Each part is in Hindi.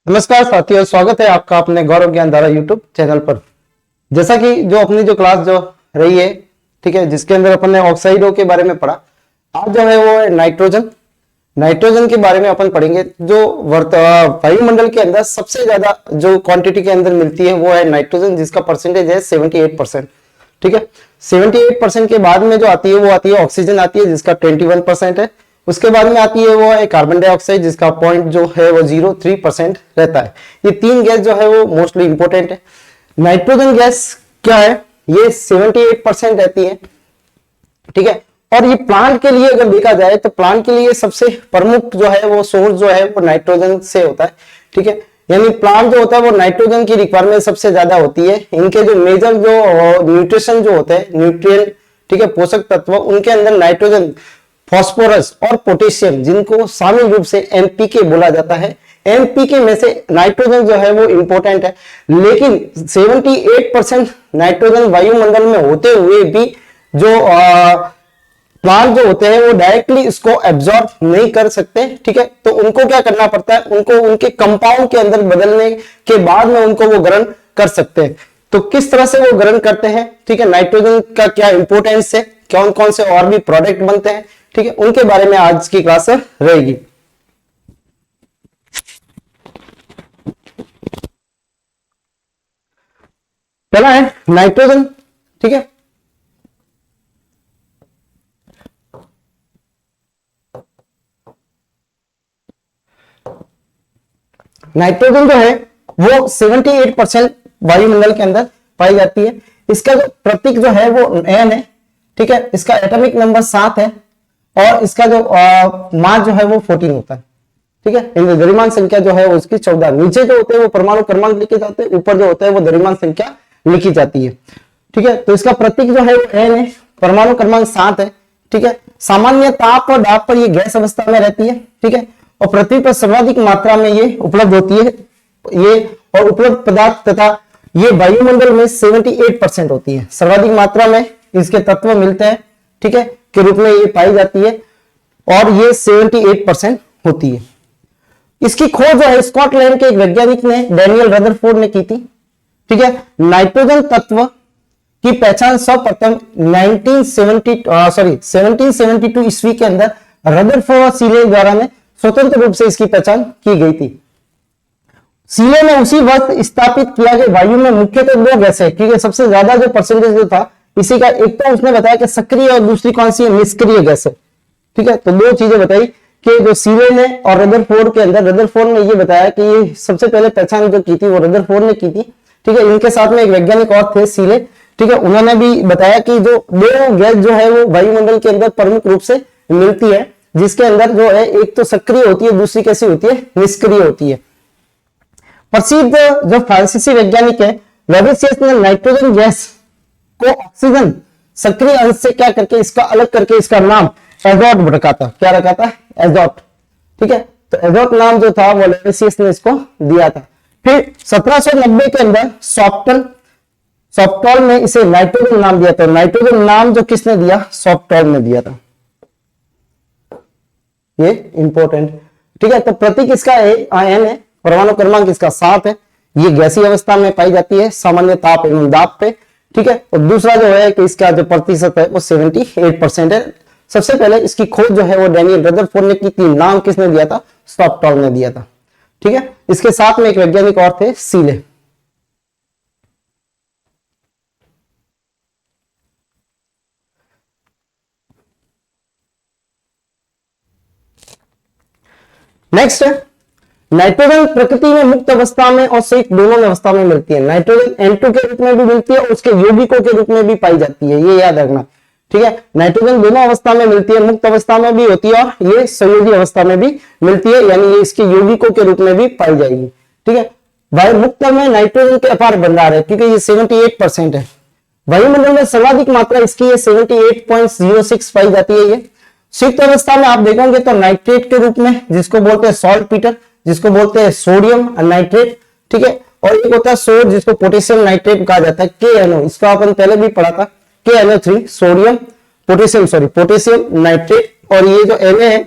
नमस्कार साथियों, स्वागत है आपका अपने गौरव ज्ञान धारा यूट्यूब चैनल पर। जैसा कि जो अपनी जो क्लास जो रही है, ठीक है, जिसके अंदर अपन ने ऑक्साइडों के बारे में पढ़ा। आज जो है वो है नाइट्रोजन के बारे में अपन पढ़ेंगे। जो वायुमंडल के अंदर सबसे ज्यादा जो क्वांटिटी के अंदर मिलती है वो है नाइट्रोजन, जिसका परसेंटेज है 78%। ठीक है, 78% के बाद में जो आती है वो आती है ऑक्सीजन आती है, जिसका 21% है। उसके बाद में आती है वो है कार्बन डाइऑक्साइड, जिसका पॉइंट जो है वो 0.3% रहता है। ये तीन गैस जो है वो मोस्टली इंपॉर्टेंट है। नाइट्रोजन गैस क्या है, ये 78% रहती है। ठीक है, और ये प्लांट के लिए अगर देखा जाए तो प्लांट के लिए सबसे प्रमुख जो है वो सोर्स जो है वो नाइट्रोजन से होता है। ठीक है, यानी प्लांट जो होता है वो नाइट्रोजन की रिक्वायरमेंट सबसे ज्यादा होती है। इनके जो मेजर जो न्यूट्रिशन जो होते हैं, न्यूट्रिएंट, ठीक है, पोषक तत्व, उनके अंदर नाइट्रोजन, फास्फोरस और पोटेशियम, जिनको शामिल रूप से एनपीके बोला जाता है। एनपीके में से नाइट्रोजन जो है वो इंपॉर्टेंट है, लेकिन 78% नाइट्रोजन वायुमंडल में होते हुए भी जो प्लांट जो होते हैं वो डायरेक्टली इसको एब्जॉर्ब नहीं कर सकते। ठीक है, तो उनको क्या करना पड़ता है, उनको उनके कंपाउंड के अंदर बदलने के बाद में उनको वो ग्रहण कर सकते हैं। तो किस तरह से वो ग्रहण करते हैं, ठीक है, नाइट्रोजन का क्या इंपॉर्टेंस है, कौन कौन से और भी प्रोडक्ट बनते हैं, ठीक है, उनके बारे में आज की क्लास रहेगी। पहला है नाइट्रोजन। ठीक है, नाइट्रोजन जो है वो 78% वायुमंडल के अंदर पाई जाती है। इसका जो प्रतीक जो है वो N है। ठीक है, इसका एटॉमिक नंबर 7 है और इसका जो मास जो है वो 14 होता है। ठीक है, द्रव्यमान संख्या जो है उसकी 14। नीचे जो होते हैं वो परमाणु क्रमांक लिखे जाते हैं, ऊपर जो होता है वो द्रव्यमान संख्या लिखी जाती है। ठीक है, तो इसका प्रतीक जो है वो N है, परमाणु क्रमांक 7 है। ठीक है, सामान्य ताप और दाब पर ये गैस अवस्था में रहती है। ठीक है, और पृथ्वी पर सर्वाधिक मात्रा में ये उपलब्ध होती है। ये और उपलब्ध पदार्थ तथा ये वायुमंडल में 78% होती है। सर्वाधिक मात्रा में इसके तत्व मिलते हैं, ठीक है, के रूप में ये पाई जाती है और ये 78% होती है। इसकी खोज जो है स्कॉटलैंड के एक वैज्ञानिक ने, डैनियल रदरफोर्ड ने की थी। ठीक है, नाइट्रोजन तत्व की पहचान सर्वप्रथम 1772 ईस्वी के अंदर रदरफोर्ड और सीले द्वारा में स्वतंत्र रूप से इसकी पहचान की गई थी। सीले ने उसी वक्त स्थापित किया कि वायु में मुख्यतः दो गैसें, ठीक है, सबसे ज्यादा जो परसेंटेज जो था इसी का, एक तो उसने बताया कि सक्रिय और दूसरी कौन सी है, निष्क्रिय गैस है। ठीक है, तो दो चीजें बताई कि जो सीले ने और रदरफोर्ड के अंदर, रदरफोर्ड ने ये बताया कि ये सबसे पहले पहचान जो की थी वो रदरफोर्ड ने की थी। ठीक है, इनके साथ में एक वैज्ञानिक और थे, सीले। ठीक है, उन्होंने भी बताया कि जो दो गैस जो है वो वायुमंडल के अंदर प्रमुख रूप से मिलती है, जिसके अंदर जो है एक तो सक्रिय होती है, दूसरी कैसी होती है, निष्क्रिय होती है। प्रसिद्ध जो फ्रांसीसी वैज्ञानिक है लेविसियस ने नाइट्रोजन गैस को ऑक्सीजन सक्रिय अंश से क्या करके इसका अलग करके इसका नाम एजोट रखा था। क्या रखा था, एजोट। ठीक है, तो एजोट नाम जो था वो लेविसियस ने इसको दिया था। फिर 1790 के अंदर सॉफ्टॉल ने इसे नाइट्रोजन नाम दिया था। नाइट्रोजन नाम जो किसने दिया, सॉफ्टॉल ने दिया था। ये इंपॉर्टेंट। ठीक है, तो प्रतीक इसका N है, परमाणु क्रमांक इसका 7 है। ये गैसीय अवस्था में पाई जाती है, सामान्य ताप एवं दाब पे। ठीक है, और दूसरा जो है कि इसका जो प्रतिशत है वो 78% है। सबसे पहले इसकी खोज जो है वो डैनियल रदरफोर्ड ने की थी। नाम किसने दिया था, सॉफ्टॉल ने दिया था। ठीक है, इसके साथ में एक वैज्ञानिक और थे, सीले। नेक्स्ट है नाइट्रोजन प्रकृति में मुक्त अवस्था में और संयुक्त दोनों में अवस्था में मिलती है। नाइट्रोजन N2 के रूप में भी मिलती है और उसके यौगिकों के रूप में भी पाई जाती है, ये याद रखना। ठीक है, नाइट्रोजन दोनों अवस्था में मिलती है, मुक्त अवस्था में भी होती है और ये संयोगी अवस्था में भी मिलती है, यानी ये इसके यौगिकों के रूप में भी पाई जाएगी। ठीक है, वायुमुक्त में नाइट्रोजन के अपार भंडार है, क्योंकि ये 78% है। वायुमंडल में सर्वाधिक मात्रा इसकी 78.06 पाई जाती है। ये संयुक्त अवस्था में आप देखोगे तो नाइट्रेट के रूप में, जिसको बोलते हैं सॉल्ट पीटर, जिसको बोलते हैं सोडियम नाइट्रेट। ठीक है, और एक होता है सोड, जिसको पोटेशियम नाइट्रेट कहा जाता है, KNO। इसको अपन पहले भी पढ़ा था, KNO3, सोडियम पोटेशियम नाइट्रेट। और ये जो Na है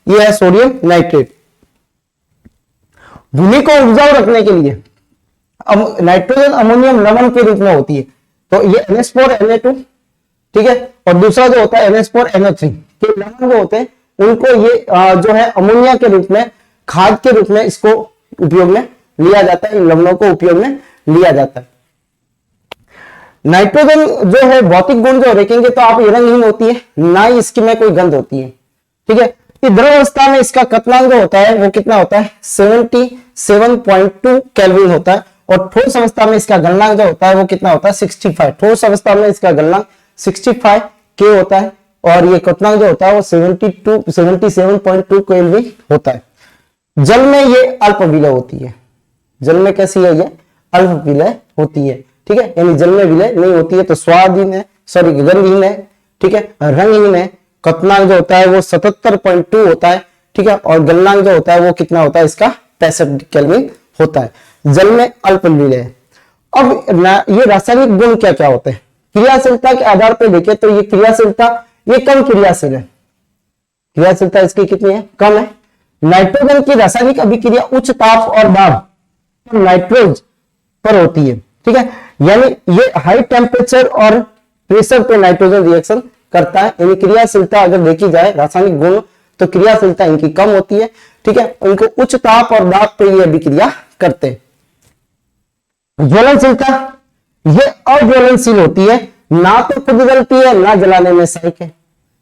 ये है सोडियम नाइट्रेट। भूमि को उपजाऊ रखने के लिए नाइट्रोजन अमोनियम लवण के रूप में होती है। तो ये NH4Na2, ठीक है, और दूसरा जो होता है NH4NO3 के लवण जो होते हैं उनको ये जो है अमोनिया के रूप में, खाद के रूप में इसको उपयोग में लिया जाता है, इन लवणों को उपयोग में लिया जाता है। नाइट्रोजन जो है भौतिक गुण जो देखेंगे तो आप, ये रंगहीन होती है, ना ही इसकी में कोई गंध होती है, ठीक है। द्रव अवस्था में इसका क्वथनांक जो होता है वो कितना होता है 77.2 केल्विन होता है, और ठोस अवस्था में इसका गलनांक जो होता है वो कितना होता है 65। ठोस अवस्था में इसका गलनांक 65 के होता है, और ये क्वथनांक जो होता है वो 77.2 केल्विन होता है। जल में ये अल्प विलय होती है, जल में कैसी है, ये अल्प विलय होती है, ठीक है, यानी जल में विलय नहीं होती है। तो स्वादहीन है, सॉरी गंधहीन है, ठीक है, रंगहीन है, क्वथनांक जो होता है वो 77.2 होता है, ठीक है, और गलनांक जो होता है वो कितना होता है इसका 65 केल्विन होता है। जल में अल्प विलय है। अब ये रासायनिक गुण क्या क्या होते हैं, क्रियाशीलता के आधार पर देखें तो ये क्रियाशीलता, ये कम क्रियाशील है, क्रियाशीलता इसकी कितनी है, कम है। नाइट्रोजन की रासायनिक अभिक्रिया उच्च ताप और दाब नाइट्रोज पर होती है, ठीक है, यानी ये हाई टेम्परेचर और प्रेशर पे नाइट्रोजन रिएक्शन करता है। यानी क्रियाशीलता अगर देखी जाए रासायनिक गुण तो क्रियाशीलता इनकी कम होती है, ठीक है, इनको उच्च ताप और दाब पे ये अभिक्रिया करते हैं। ज्वलनशीलता, ये अज्वलनशील होती है, ना तो खुद जलती है ना जलाने में सहायक है,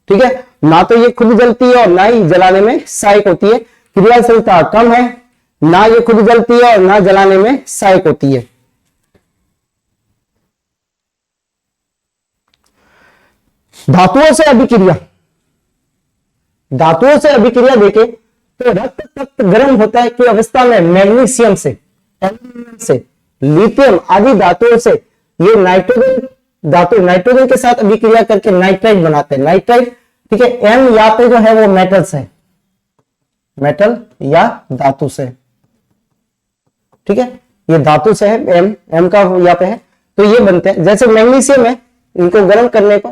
ठीक है, ना तो ये खुद जलती है और ना ही जलाने में सहायक होती है। क्रियाशीलता कम है, ना ये खुद जलती है और ना जलाने में सहायक होती है। धातुओं से अभिक्रिया, धातुओं से अभिक्रिया देखें तो रक्त तत्व गर्म होता है की अवस्था में मैग्नीशियम से, एल्यूमिनियम से, लिथियम आदि धातुओं से ये नाइट्रोजन धातु नाइट्रोजन के साथ अभिक्रिया करके नाइट्राइट बनाते हैं। नाइट्राइट, ठीक है, एम या पे जो है वो मेटल से, मेटल या धातु से, ठीक है, ये धातु से है, एम का यहाँ पे है, तो ये बनते हैं। जैसे मैग्नीशियम है, इनको गर्म करने पर,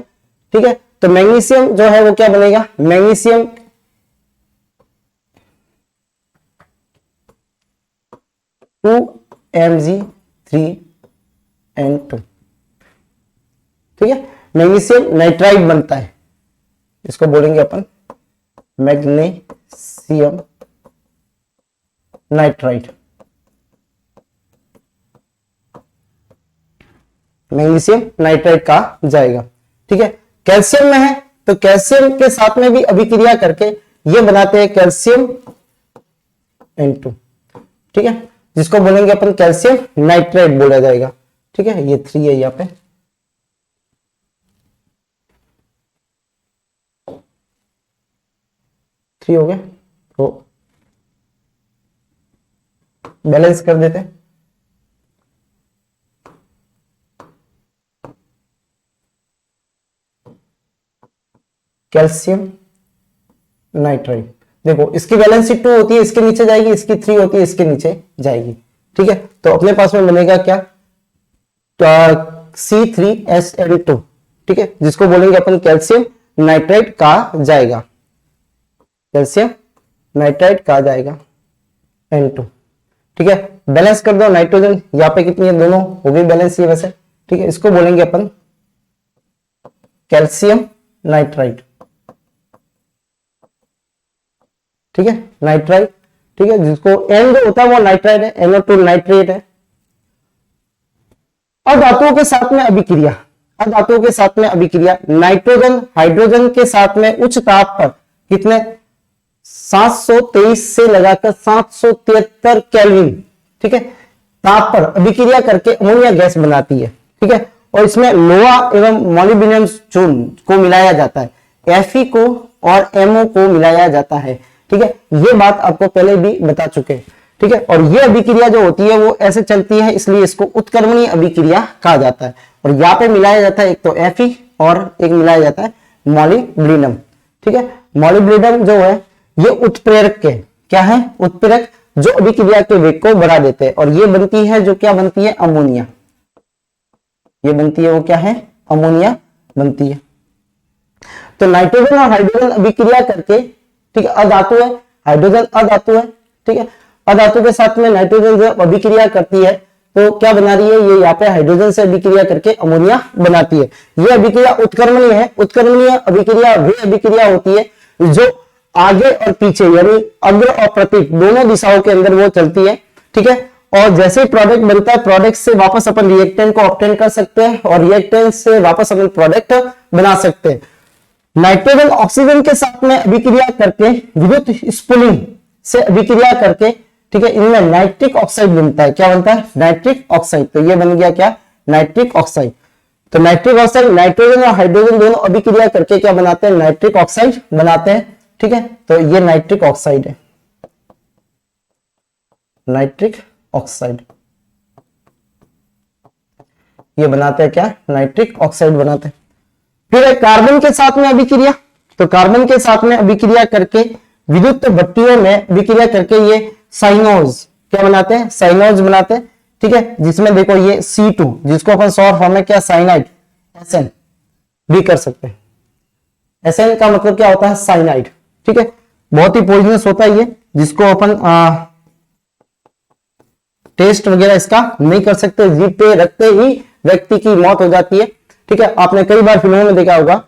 ठीक है, तो मैग्नीशियम जो है वो क्या बनेगा, मैग्नीशियम Mg3n2, ठीक है, मैग्नीशियम नाइट्राइड बनता है, इसको बोलेंगे अपन मैग्नीशियम नाइट्राइड, मैग्नीशियम नाइट्राइड कहा जाएगा, ठीक है। कैल्शियम में है तो कैल्शियम के साथ में भी अभिक्रिया करके ये बनाते हैं कैल्शियम N2, ठीक है, जिसको बोलेंगे अपन कैल्शियम नाइट्राइड बोला जाएगा, ठीक है। ये 3 है यहाँ पे, हो गया, तो बैलेंस कर देते हैं। कैल्शियम नाइट्राइड, देखो इसकी वैलेंसी 2 होती है, इसके नीचे जाएगी, इसकी 3 होती है, इसके नीचे जाएगी, ठीक है। तो अपने पास में बनेगा क्या, C3SN2, ठीक है, जिसको बोलेंगे अपन कैल्शियम नाइट्राइड कहा जाएगा, कैल्शियम नाइट्राइड कहा जाएगा N2, ठीक है। बैलेंस कर दो, नाइट्रोजन यहाँ पे कितनी है, दोनों हो गई बैलेंस ये वैसे, ठीक है, इसको बोलेंगे अपन कैल्शियम नाइट्राइड, ठीक है, नाइट्राइड, ठीक है, जिसको N जो होता है वो नाइट्राइड है, NO2 नाइट्रेट है। अधातुओं के साथ में अभिक्रिया, अधातुओं के साथ में अभिक्रिया, नाइट्रोजन हाइड्रोजन के साथ में उच्च ताप पर कितने 723 से लगाकर 773 केल्विन, ठीक है, ताप पर अभिक्रिया करके अमोनिया गैस बनाती है, ठीक है, और इसमें लोहा एवं मोलिब्डेनम चूर्ण को मिलाया जाता है, Fe को और MO को मिलाया जाता है, ठीक है, ये बात आपको पहले भी बता चुके हैं, ठीक है। और ये अभिक्रिया जो होती है वो ऐसे चलती है, इसलिए इसको उत्क्रमणीय अभिक्रिया कहा जाता है। और यहाँ पे मिलाया जाता है एक तो Fe और एक मिलाया जाता है मोलिब्डेनम, ठीक है। मोलिब्डेनम जो है ये उत्प्रेरक के क्या है, उत्प्रेरक जो अभिक्रिया के वेग को बढ़ा देते हैं, और ये बनती है जो क्या बनती है, अमोनिया, ये बनती है वो क्या है, अमोनिया बनती है। तो नाइट्रोजन और हाइड्रोजन अभिक्रिया करके, ठीक है, अधातु है, हाइड्रोजन अधातु है, ठीक है, अधातु के साथ में नाइट्रोजन जब अभिक्रिया करती है तो क्या बना रही है, ये यहाँ पे हाइड्रोजन से अभिक्रिया करके अमोनिया बनाती है। ये अभिक्रिया उत्क्रमणीय है। उत्क्रमणीय अभिक्रिया वे अभिक्रिया होती है जो आगे और पीछे यानी अग्र और प्रतीक दोनों दिशाओं के अंदर वो चलती है, ठीक है। और जैसे ही प्रोडक्ट बनता है, प्रोडक्ट से वापस अपन रिएक्टेंट को ऑब्टेन कर सकते हैं और रिएक्टेंट से वापस अपन प्रोडक्ट बना सकते हैं। नाइट्रोजन ऑक्सीजन के साथ में अभिक्रिया करके विद्युत स्पूलिंग से अभिक्रिया करके, ठीक है, इनमें नाइट्रिक ऑक्साइड बनता है। क्या बनता है, नाइट्रिक ऑक्साइड। तो ये बन गया क्या, नाइट्रिक ऑक्साइड। तो नाइट्रिक ऑक्साइड नाइट्रोजन और हाइड्रोजन दोनों अभिक्रिया करके क्या बनाते हैं, नाइट्रिक ऑक्साइड बनाते हैं, ठीक है। तो ये नाइट्रिक ऑक्साइड है, नाइट्रिक ऑक्साइड ये बनाते हैं क्या, नाइट्रिक ऑक्साइड बनाते हैं। फिर है कार्बन के साथ में अभिक्रिया। तो कार्बन के साथ में अभिक्रिया करके विद्युत भट्टियों में अभिक्रिया करके ये साइनोज क्या बनाते हैं, साइनोज बनाते हैं, ठीक है। जिसमें देखो ये C2 जिसको अपन शॉर्ट फॉर्म में क्या साइनाइड SN भी कर सकते हैं। SN का मतलब क्या होता है, साइनाइड, ठीक है। बहुत ही पॉइजनस होता है ये, जिसको अपन टेस्ट वगैरह इसका नहीं कर सकते, जीभ पे रखते ही व्यक्ति की मौत हो जाती है, ठीक है। आपने कई बार फिल्मों में देखा होगा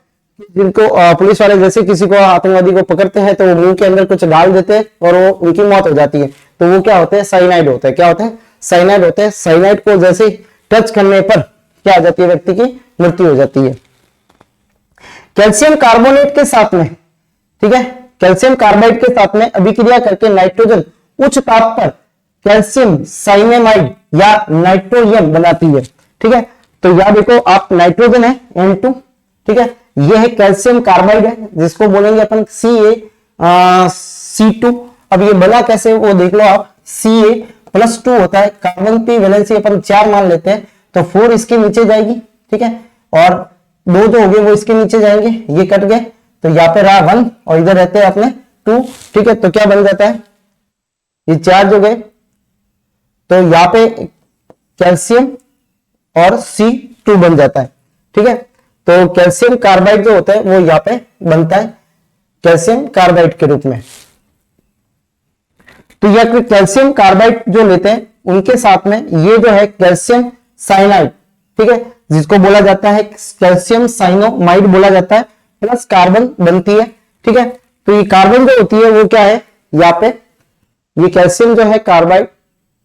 जिनको पुलिस वाले जैसे किसी को आतंकवादी को पकड़ते हैं तो वो मुंह के अंदर कुछ डाल देते हैं और वो उनकी मौत हो जाती है। तो वो क्या होते हैं, साइनाइड होते हैं। क्या होते हैं, साइनाइड होते हैं। साइनाइड को जैसे टच करने पर क्या हो जाती है, व्यक्ति की मृत्यु हो जाती है। कैल्शियम कार्बोनेट के साथ में, ठीक है, कैल्शियम कार्बाइड के साथ में अभिक्रिया करके नाइट्रोजन उच्च ताप पर कैल्शियम साइनेमाइड या नाइट्रोजन बनाती है, ठीक है। तो यहां देखो आप नाइट्रोजन है N2, ठीक है। ये है कैल्शियम कार्बाइड है जिसको बोलेंगे अपन CaC2। अब ये बना कैसे वो देख लो आप, Ca+2 होता है। कार्बन की वैलेंसी अपन 4 मान लेते हैं तो 4 इसके नीचे जाएगी, ठीक है, और 2 जो हो गए वो इसके नीचे जाएंगे, ये कट गए तो यहाँ पे रहा 1 और इधर रहते हैं अपने 2, ठीक है। तो क्या बन जाता है, ये 4 जो गए तो यहाँ पे कैल्शियम और C2 बन जाता है, ठीक है। तो कैल्शियम कार्बाइड जो होता है वो यहाँ पे बनता है कैल्शियम कार्बाइड के रूप में। तो यह कैल्शियम कार्बाइड जो लेते हैं उनके साथ में ये जो है कैल्शियम साइनाइड, ठीक है, जिसको बोला जाता है कैल्शियम साइनोमाइड बोला जाता है, प्लस कार्बन बनती है, ठीक है। तो ये कार्बन जो होती है वो क्या है, यहाँ पे ये कैल्शियम जो है कार्बाइड,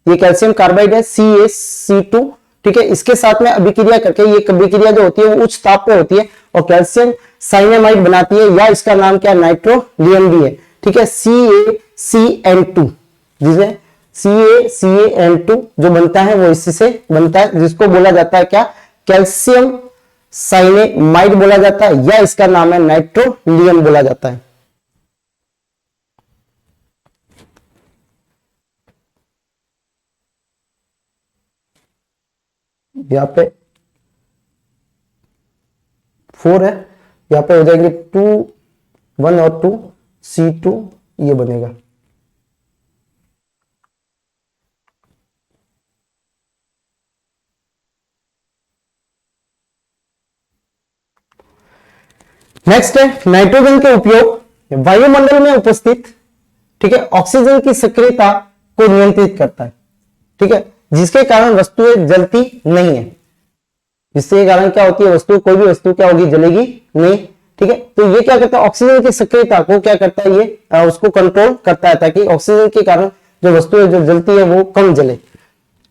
ये कैल्शियम कार्बाइड है CaC2, ठीक है। इसके साथ में अभिक्रिया करके ये अभिक्रिया जो होती है वो उच्च ताप पे होती है और कैल्शियम साइनेमाइड बनाती है, या इसका नाम क्या नाइट्रोलियम भी है, ठीक है, CaCN2, जिसे CaCN2 जो बनता है वो इससे बनता है, जिसको बोला जाता है क्या, कैल्शियम साइनेमाइड बोला जाता है, या इसका नाम है नाइट्रोलियम बोला जाता है। यहाँ पे 4 है, यहाँ पे हो जाएंगे 2 1 और 2 C2 ये बनेगा। नेक्स्ट है नाइट्रोजन के उपयोग वायुमंडल में उपस्थित, ठीक है, ऑक्सीजन की सक्रियता को नियंत्रित करता है, ठीक है, जिसके कारण वस्तुएं जलती नहीं है। जिसके कारण क्या होती है, वस्तु कोई भी वस्तु क्या होगी, जलेगी नहीं, ठीक है। तो ये क्या करता है, ऑक्सीजन की सक्रियता को क्या करता है, ये उसको कंट्रोल करता है ताकि ऑक्सीजन के कारण जो वस्तुएं जो जलती है वो कम जले।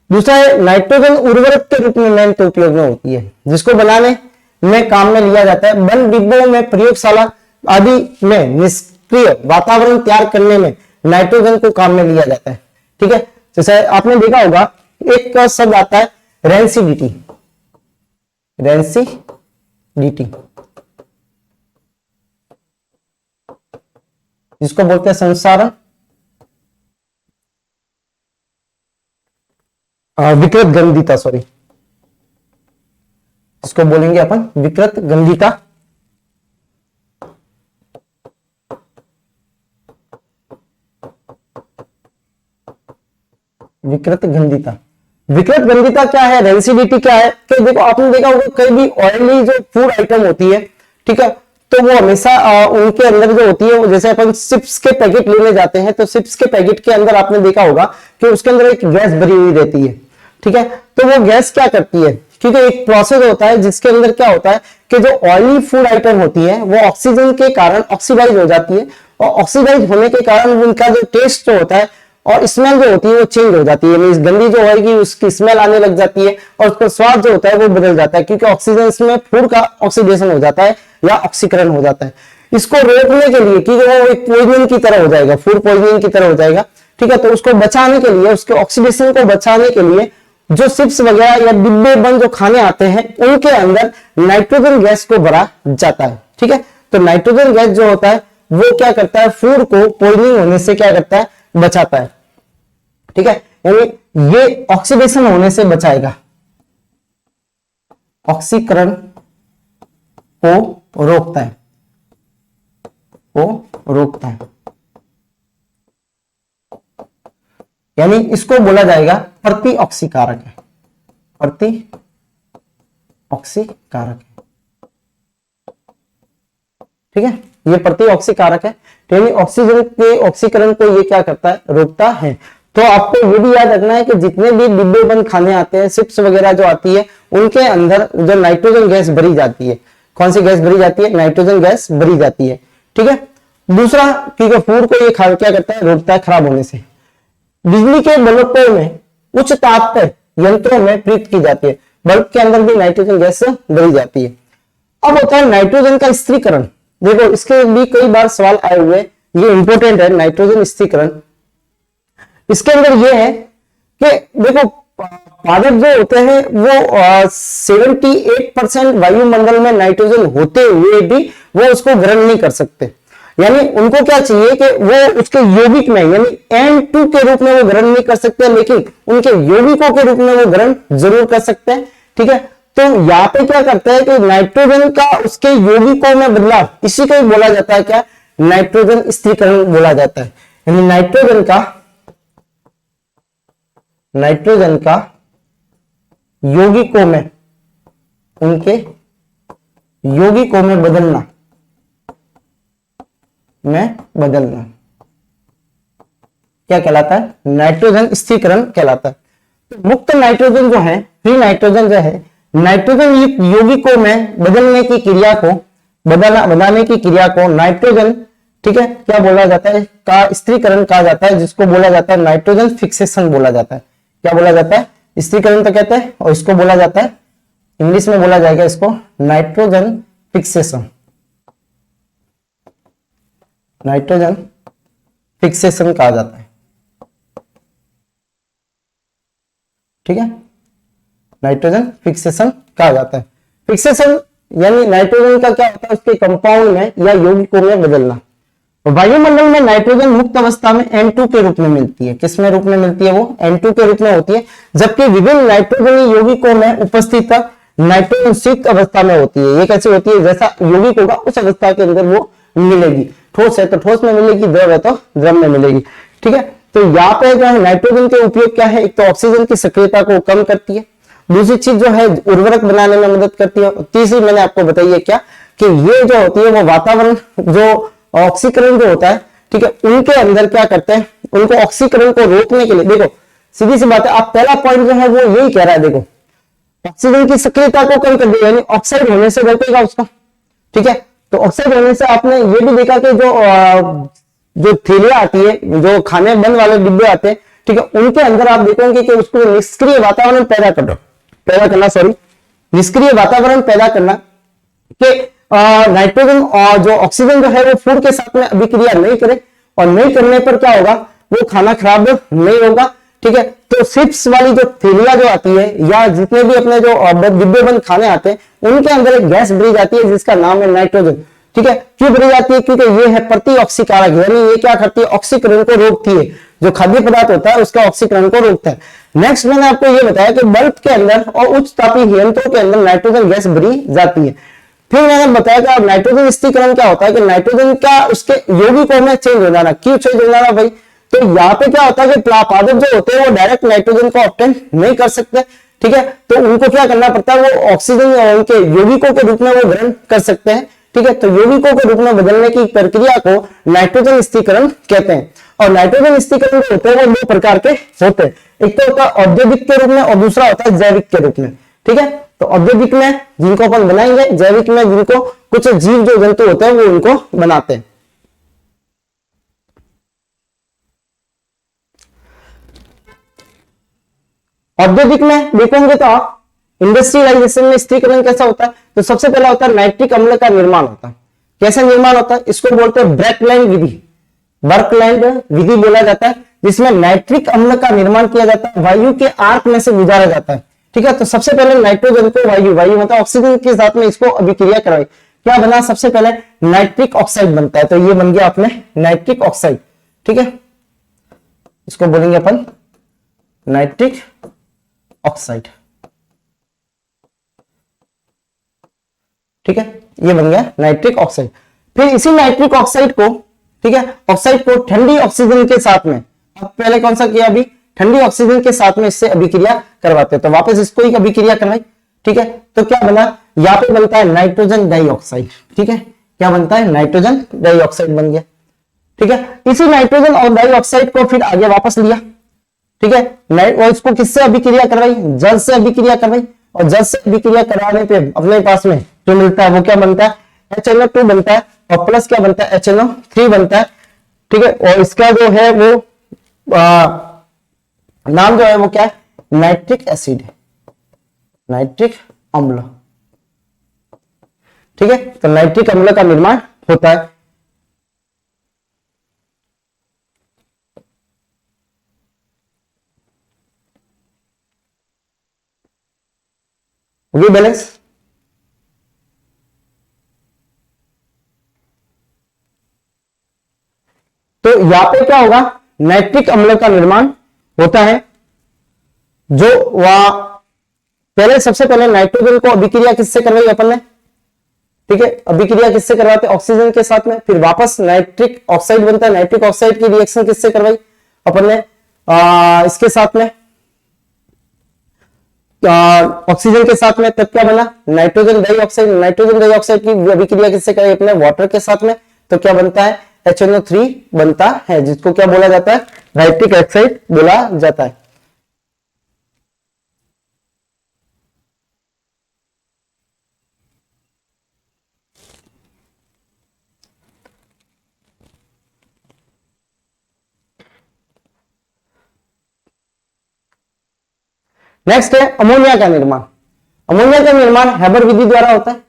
दूसरा है नाइट्रोजन उर्वरक के रूप में मेन तो उपयोग में होती है, जिसको बनाने में काम में लिया जाता है। बंद डिब्बों में, प्रयोगशाला आदि में निष्क्रिय वातावरण तैयार करने में नाइट्रोजन को काम में लिया जाता है, ठीक है। जैसे आपने देखा होगा एक शब्द आता है रेंसिडिटी, रेंसिडिटी जिसको बोलते हैं संसारण, विकृत गंधिता, सॉरी, इसको बोलेंगे अपन विकृत गंधिता। विकृत गंधिता, विकृत गंधिता क्या है, रेंसिडिटी क्या है, कि देखो आपने देखा होगा कई भी ऑयली जो फूड आइटम होती है, ठीक है, तो वो हमेशा उनके अंदर जो होती है वो, जैसे अपन चिप्स के पैकेट लेने जाते हैं तो चिप्स के पैकेट के अंदर आपने देखा होगा कि उसके अंदर एक गैस भरी हुई रहती है, ठीक है। तो वो गैस क्या करती है, क्योंकि एक प्रोसेस होता है जिसके अंदर क्या होता है कि जो ऑयली फूड आइटम होती है वो ऑक्सीजन के कारण ऑक्सीडाइज हो जाती है, और ऑक्सीडाइज होने के कारण उनका जो टेस्ट जो होता है और स्मेल जो होती है वो चेंज हो जाती है, मींस गंदी जो होगी उसकी स्मेल आने लग जाती है और उसका स्वाद जो होता है वो बदल जाता है, क्योंकि ऑक्सीजन इसमें फूड का ऑक्सीडेशन हो जाता है या ऑक्सीकरण हो जाता है। इसको रोकने के लिए, क्योंकि वो एक पॉइजनिंग की तरह हो जाएगा, फूड पॉइजनिंग की तरह हो जाएगा, ठीक है। तो उसको बचाने के लिए, उसके ऑक्सीडेशन को बचाने के लिए जो चिप्स वगैरह या डिब्बे बंद जो खाने आते हैं उनके अंदर नाइट्रोजन गैस को भरा जाता है, ठीक है। तो नाइट्रोजन गैस जो होता है वो क्या करता है, फूड को पॉइजनिंग होने से क्या करता है, बचाता है, ठीक है। यानी ये ऑक्सीडेशन होने से बचाएगा, ऑक्सीकरण को रोकता है, यानी इसको बोला जाएगा प्रति ऑक्सीकारक है, प्रति ऑक्सीकारक है, ठीक है। ये प्रति ऑक्सीकारक है, तो यानी ऑक्सीजन के ऑक्सीकरण को ये क्या करता है, रोकता है। तो आपको ये भी याद रखना है कि जितने भी डिब्बे बंद खाने आते हैं, चिप्स वगैरह जो आती है, उनके अंदर जो नाइट्रोजन गैस भरी जाती है, कौन सी गैस भरी जाती है, नाइट्रोजन गैस भरी जाती है, ठीक है। दूसरा, क्योंकि फूड को ये क्या करता है, रोकता है खराब होने से। बिजली के बल्बों में उच्च ताप यंत्रों में प्रयुक्त की जाती है, बल्ब के अंदर भी नाइट्रोजन गैस भरी जाती है। अब होता है नाइट्रोजन का स्थिरीकरण। देखो इसके भी कई बार सवाल आए हुए, ये इंपॉर्टेंट है, नाइट्रोजन स्थिरीकरण। इसके अंदर ये है कि देखो पादप जो होते हैं वो 78% वायुमंडल में नाइट्रोजन होते हुए भी वो उसको ग्रहण नहीं कर सकते, यानी उनको क्या चाहिए कि वो उसके यौगिक में यानी N2 के रूप में वो ग्रहण नहीं कर सकते, लेकिन उनके यौगिकों के रूप में वो ग्रहण जरूर कर सकते हैं, ठीक है। तो यहाँ पे क्या करता है कि नाइट्रोजन का उसके यौगिकों में बदलाव, इसी को बोला जाता है क्या, नाइट्रोजन स्थिरीकरण बोला जाता है। यानी नाइट्रोजन का यौगिकों में, उनके यौगिकों में बदलना क्या कहलाता है, नाइट्रोजन स्थिरीकरण कहलाता है। तो मुक्त नाइट्रोजन जो है, फ्री नाइट्रोजन जो है, नाइट्रोजन यौगिकों में बदलने की क्रिया को, बनाने की क्रिया को नाइट्रोजन, ठीक है, क्या बोला जाता है, का स्थिरीकरण कहा जाता है, जिसको बोला जाता है नाइट्रोजन फिक्सेशन बोला जाता है। क्या बोला जाता है, स्थिरीकरण तो कहते हैं, और इसको बोला जाता है, इंग्लिश में बोला जाएगा इसको नाइट्रोजन फिक्सेशन, नाइट्रोजन फिक्सेशन कहा जाता है, ठीक है, नाइट्रोजन फिक्सेशन कहा जाता है। फिक्सेशन यानी नाइट्रोजन का क्या होता है, उसके कंपाउंड में या यौगिकों में बदलना। वायुमंडल में नाइट्रोजन मुक्त अवस्था में N2 के रूप में मिलती है, किसमें रूप में मिलती है, वो N2 के रूप में होती है, जबकि विभिन्न नाइट्रोजन यौगिकों में उपस्थित नाइट्रोजन संयुक्त अवस्था में होती है। ये कैसे होती है, जैसा यौगिक होगा उस अवस्था के अंदर वो मिलेगी, ठोस है तो ठोस में मिलेगी, द्रव है तो द्रव में मिलेगी, ठीक है। तो यहाँ पे जो है नाइट्रोजन के उपयोग क्या है, एक तो ऑक्सीजन की सक्रियता को कम करती है, दूसरी चीज जो है उर्वरक बनाने में मदद करती है, तीसरी मैंने आपको बताई है क्या कि ये जो होती है वो वातावरण जो ऑक्सीकरण जो होता है, ठीक है, उनके अंदर क्या करते हैं, उनको ऑक्सीकरण को रोकने के लिए। देखो सीधी सी बात है, आप पहला पॉइंट जो है वो यही कह रहा है, देखो ऑक्सीजन की सक्रियता को कम कर देगा, यानी ऑक्साइड होने से रोकेगा उसको, ठीक है। तो ऑक्साइड होने से आपने ये भी देखा कि जो थैलियां आती है, जो खाने बंद वाले डिब्बे आते हैं, ठीक है, उनके अंदर आप देखोगे कि उसको निष्क्रिय वातावरण पैदा करना निष्क्रिय वातावरण पैदा करना कि नाइट्रोजन और जो ऑक्सीजन जो है वो फूड के साथ में अभिक्रिया नहीं करे, और नहीं करने पर क्या होगा, वो खाना खराब नहीं होगा, ठीक है। तो चिप्स वाली जो थैलियां जो आती है या जितने भी अपने जो डिब्बे बंद खाने आते हैं, उनके अंदर एक गैस भरी जाती है जिसका नाम है नाइट्रोजन, ठीक है। क्यों भरी जाती है, क्योंकि ये है प्रति ऑक्सीकारक, यानी ये क्या करती है, ऑक्सीकरण को रोकती है, जो खाद्य पदार्थ होता है उसका ऑक्सीकरण को रोकता है। नेक्स्ट मैंने आपको ये बताया कि बल्ब के अंदर और उच्च तापीय यंत्रों के अंदर नाइट्रोजन गैस भरी जाती है। फिर मैंने बताया कि नाइट्रोजन स्थिरीकरण क्या होता है, कि नाइट्रोजन का उसके यौगिकों में चेंज हो जाना। क्यों चेंज हो जाना भाई, तो यहाँ पे क्या होता है कि पादप जो होते हैं वो डायरेक्ट नाइट्रोजन को ऑब्टेन नहीं कर सकते, ठीक है, तो उनको क्या करना पड़ता है, वो ऑक्सीजन उनके यौगिकों के रूप में वो ग्रहण कर सकते हैं, ठीक है, तो यौगिकों के रूप में बदलने की प्रक्रिया को नाइट्रोजन स्थिरीकरण कहते हैं। और नाइट्रोजन स्थिरीकरण जो होते हैं वो दो प्रकार के होते हैं, एक तो होता है औद्योगिक के रूप में और दूसरा होता है जैविक के रूप में। ठीक है, तो औद्योगिक में जिनको अपन बनाएंगे, जैविक में जिनको कुछ जीव जो जंतु होते हैं वो उनको बनाते हैं। औद्योगिक में देखोगे तो आप इंडस्ट्रियलाइजेशन में स्थिरीकरण कैसा होता है, तो सबसे पहला होता है नाइट्रिक अम्ल का निर्माण होता है। कैसा निर्माण होता है, इसको बोलते हैं ब्रैकलैंड विधि, बर्कलैंड विधि बोला जाता है, जिसमें नाइट्रिक अम्ल का निर्माण किया जाता है, वायु के आर्क में से गुजारा जाता है। ठीक है, तो सबसे पहले नाइट्रोजन को वायु मतलब ऑक्सीजन के साथ में इसको अभिक्रिया कराई, क्या बना, सबसे पहले नाइट्रिक ऑक्साइड बनता है, तो ये बन गया अपने नाइट्रिक ऑक्साइड। ठीक है, इसको बोलेंगे अपन नाइट्रिक ऑक्साइड। ठीक है, ये बन गया नाइट्रिक ऑक्साइड। फिर इसी नाइट्रिक ऑक्साइड को, ठीक है, ऑक्साइड को ठंडी ऑक्सीजन के साथ में, अब पहले कौन सा किया, अभी ठंडी ऑक्सीजन के साथ में इससे अभिक्रिया करवाते हैं, तो वापस इसको ही अभिक्रिया करवाई। ठीक है, तो क्या बना, यहाँ पे बनता है नाइट्रोजन डाइऑक्साइड। ठीक है, क्या बनता है, नाइट्रोजन डाइऑक्साइड बन गया। ठीक है, इसी नाइट्रोजन और डाइऑक्साइड को फिर आगे वापस लिया। ठीक है, और इसको किससे अभिक्रिया करवाई, जल से अभिक्रिया करवाई, और जल से अभिक्रिया कराने पे अपने पास में जो मिलता है वो क्या बनता है, HNO2 बनता है, और प्लस क्या बनता है, HNO3 बनता है। ठीक है, और इसका जो है वो नाम जो है वो क्या है, नाइट्रिक एसिड है, नाइट्रिक अम्ल। ठीक है, तो नाइट्रिक अम्ल का निर्माण होता है। होगी बैलेंस। तो यहां पे क्या होगा, नाइट्रिक अम्ल का निर्माण होता है, जो वह पहले सबसे पहले नाइट्रोजन को अभिक्रिया किससे करवाई अपन ने। ठीक है, अभिक्रिया किससे करवाते, ऑक्सीजन के साथ में, फिर वापस नाइट्रिक ऑक्साइड बनता है, नाइट्रिक ऑक्साइड की रिएक्शन किससे करवाई अपन ने, इसके साथ में, ऑक्सीजन के साथ में, तब क्या बना, नाइट्रोजन डाइऑक्साइड। नाइट्रोजन डाइऑक्साइड की अभिक्रिया किससे कराई अपने, वाटर के साथ में, तो क्या बनता है, HNO3 बनता है, जिसको क्या बोला जाता है, नाइट्रिक ऑक्साइड बोला जाता है। नेक्स्ट है अमोनिया का निर्माण। अमोनिया का निर्माण हैबर विधि द्वारा होता है।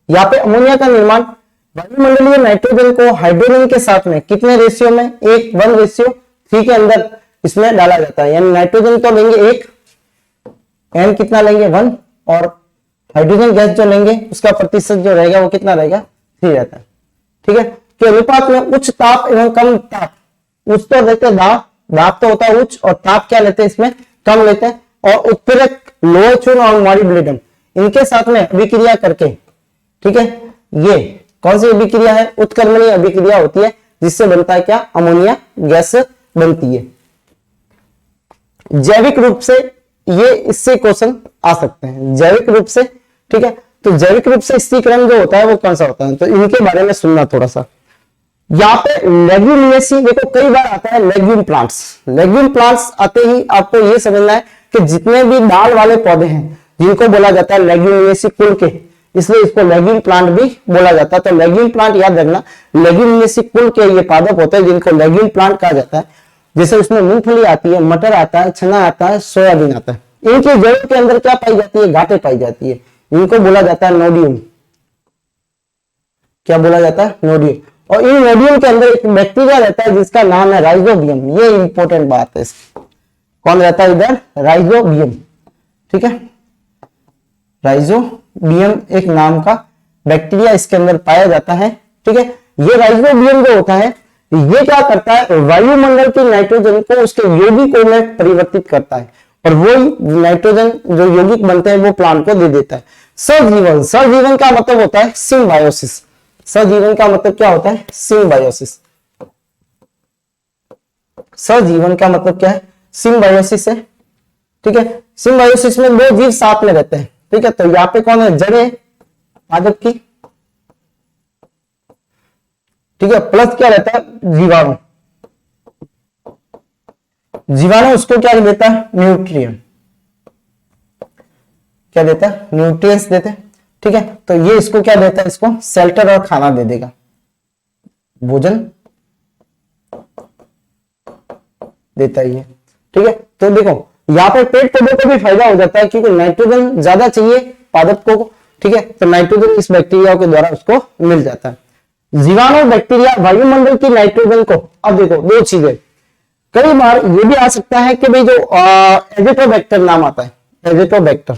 यहां पे अमोनिया का निर्माण वायुमंडलीय नाइट्रोजन को हाइड्रोजन के साथ में कितने रेशियो में, 1:3 के अंदर इसमें डाला जाता है। यानी नाइट्रोजन तो लेंगे 1, एन कितना लेंगे 1, और हाइड्रोजन गैस जो लेंगे उसका प्रतिशत जो रहेगा वो कितना रहेगा 3 रहता है। ठीक है, कि अनुपात में उच्च ताप एवं कम ताप, उच्च तो देते दाब, दाब तो होता है उच्च, और ताप क्या लेते हैं इसमें कम लेते हैं, और उत्प्रेरक लोह चूर्ण और मॉलिब्डेनम इनके साथ में अभिक्रिया करके, ठीक है, ये कौन सी अभिक्रिया है, उत्क्रमणीय अभिक्रिया होती है, जिससे बनता है क्या, अमोनिया गैस बनती है। जैविक रूप से ये इससे क्वेश्चन आ सकते हैं, जैविक रूप से। ठीक है, तो जैविक रूप से स्थिरीकरण जो होता है वो कौन सा होता है, तो इनके बारे में सुनना थोड़ा सा। यहाँ पे लेग्यूमिनेसी देखो कई बार आता है, लेग्यूम प्लांट्स। लेग्यूम प्लांट्स आते ही आपको ये समझना है कि जितने भी दाल वाले पौधे हैं जिनको बोला जाता है लेग्यूमिनेसी कुल के, इसलिए इसको लेग्यूम प्लांट भी बोला जाता है। तो लेग्यूम प्लांट याद रखना, लेग्यूमिनेसी कुल के ये पादप होते हैं जिनको लेग्यूम प्लांट कहा जाता है। जैसे उसमें मूंगफली आती है, मटर आता है, चना आता है, सोयाबीन आता है। इनकी जड़ों के अंदर क्या पाई जाती है, घाटे पाई जाती है, इनको बोला जाता है नोडियम। क्या बोला जाता है, नोडियम। और इन नोडियम के अंदर एक बैक्टीरिया रहता है जिसका नाम है राइजोबियम। ये इंपॉर्टेंट बात है, कौन रहता है इधर, राइजोबियम। ठीक है, राइजोबियम एक नाम का बैक्टीरिया इसके अंदर पाया जाता है। ठीक है, ये राइजोबियम जो होता है ये क्या करता है, वायुमंडल की नाइट्रोजन को उसके यौगिकों में परिवर्तित करता है, और वही नाइट्रोजन जो यौगिक बनते हैं वो प्लांट को दे देता है। सहजीवन, सहजीवन का मतलब होता है सिम्बायोसिस। सहजीवन का मतलब क्या होता है, सिम्बायोसिस। सहजीवन का मतलब क्या है, सिम्बायोसिस है। ठीक है, सिम्बायोसिस में दो जीव साथ में रहते हैं। ठीक है, तो यहाँ पे कौन है, जड़ें पादप की, ठीक है, प्लस क्या रहता है जीवाणु, जीवाणु उसको क्या देता है न्यूट्रिएंट, क्या देता है न्यूट्रिएंट्स देते हैं, ठीक है। तो ये इसको क्या देता है, इसको शेल्टर और खाना दे देगा, भोजन देता ही है, ठीक है। तो देखो यहाँ पे पेड़ पौधे को भी फायदा हो जाता है क्योंकि नाइट्रोजन ज्यादा चाहिए पादप को, ठीक है, तो नाइट्रोजन इस बैक्टीरिया के द्वारा उसको मिल जाता है। जीवाणु बैक्टीरिया वायुमंडल की नाइट्रोजन को, अब देखो दो चीजें, कई बार ये भी आ सकता है कि भाई जो एजिटोबैक्टर नाम आता है, एजिटोबैक्टर,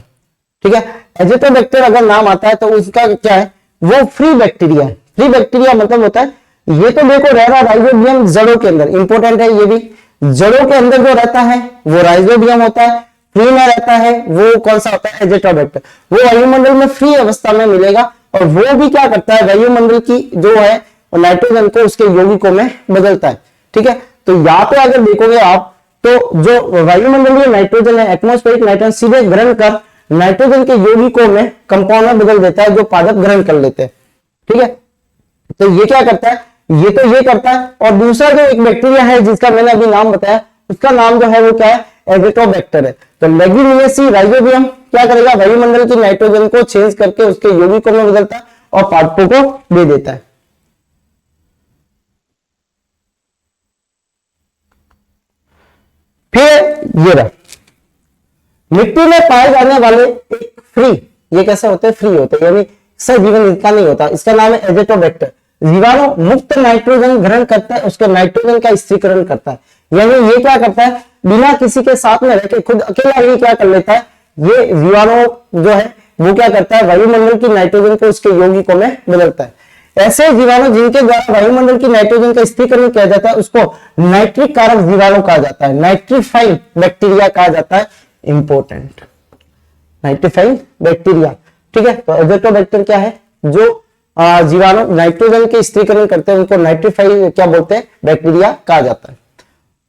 ठीक है, एजिटोबैक्टर अगर नाम आता है तो उसका क्या है, वो फ्री बैक्टीरिया है। फ्री बैक्टीरिया मतलब होता है, ये तो देखो रह रहा राइजोबियम जड़ों के अंदर, इंपॉर्टेंट है ये भी, जड़ों के अंदर जो रहता है वो राइजोबियम होता है, फ्री में रहता है वो कौन सा होता है एजिटोबैक्टर, वो वायुमंडल में फ्री अवस्था में मिलेगा और वो भी क्या करता है वायुमंडल की जो है नाइट्रोजन को उसके यौगिकों में बदलता है, ठीक है। तो यहाँ पे अगर देखोगे आप तो जो वायुमंडलीय नाइट्रोजन है, एटमॉस्फेरिक नाइट्रोजन सीधे ग्रहण कर नाइट्रोजन के यौगिकों में कंपाउंड में बदल देता है जो पादप ग्रहण कर लेते हैं, ठीक है। तो ये क्या करता है, ये तो ये करता है। और दूसरा जो एक बैक्टीरिया है जिसका मैंने अभी नाम बताया, उसका नाम जो है वो क्या है एजिटोबैक्टर है। तो लेगिमिनेसी राइजोबियम क्या करेगा, वायुमंडल की नाइट्रोजन को चेंज करके उसके यौगिकों में बदलता है और पादपों को दे देता है। फिर ये रहा मिट्टी में पाए जाने वाले एक फ्री, ये कैसे होते हैं फ्री होते हैं, यानी सजीवन इनका नहीं होता, इसका नाम है एजिटोबैक्टर। जीवाणु मुक्त नाइट्रोजन ग्रहण करता है, उसके नाइट्रोजन का स्थिरीकरण करता है, यानी ये क्या करता है बिना किसी के साथ में रहकर खुद अकेला ही क्या कर लेता है, ये जीवाणु जो है वो क्या करता है वायुमंडल की नाइट्रोजन को उसके यौगिकों में बदलता है। ऐसे जीवाणु जिनके द्वारा वायुमंडल की नाइट्रोजन का स्थिरीकरण किया जाता है उसको नाइट्रिक कारक जीवाणु कहा जाता है, नाइट्रीफाइंग बैक्टीरिया कहा जाता है, इंपोर्टेंट नाइट्रीफाइंग बैक्टीरिया, ठीक है। तो एजिटोबैक्टर क्या है, जो जीवाणु नाइट्रोजन के स्थिरीकरण करते हैं उनको नाइट्रीफाइंग क्या बोलते हैं बैक्टीरिया कहा जाता है।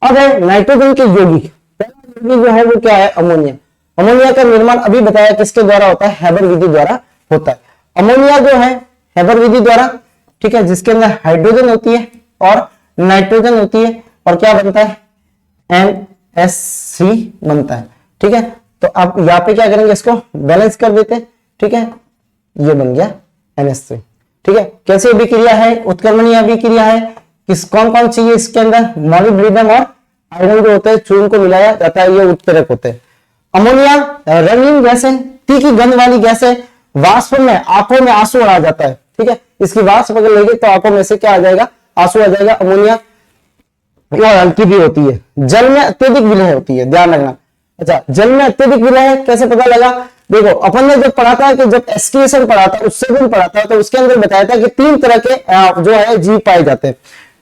अब है नाइट्रोजन के यौगिक, पहला यौगिक जो है वो क्या है अमोनिया। अमोनिया का निर्माण अभी बताया किसके द्वारा होता है, हैबर विधि द्वारा होता है। अमोनिया जो है हैबर विधि द्वारा, ठीक है, जिसके अंदर हाइड्रोजन होती है और नाइट्रोजन होती है और क्या बनता है NH3 बनता है, ठीक है। तो अब यहाँ पे क्या करेंगे, इसको बैलेंस कर देते हैं, ठीक है, ये बन गया NH3, ठीक है। कैसे अभिक्रिया है, उत्क्रमणीय अभिक्रिया है, किस कौन कौन चाहिए इसके अंदर, मॉलिब्डेनम और आयरन जो होते हैं चूर्ण को मिलाया जाता है, ये उत्प्रेरक होते हैं। अमोनिया रंगीन गैस है, तीखी गंध वाली गैस है, वाष्प में आंखों में आंसू आ जाता है, ठीक है, इसकी वाष्प अगर लेंगे तो आंखों में से क्या आ जाएगा आंसू आ जाएगा। अमोनिया और हल्की भी होती है, जल में अत्यधिक विलय होती है, ध्यान रखना। अच्छा, जल में अत्यधिक विलय है कैसे पता लगा, देखो अपन ने जब पढ़ा था कि जब एस्टिएशन पढ़ा था उससे भी पढ़ा था तो उसके अंदर बताया था कि 3 तरह के जो है जीव पाए जाते हैं।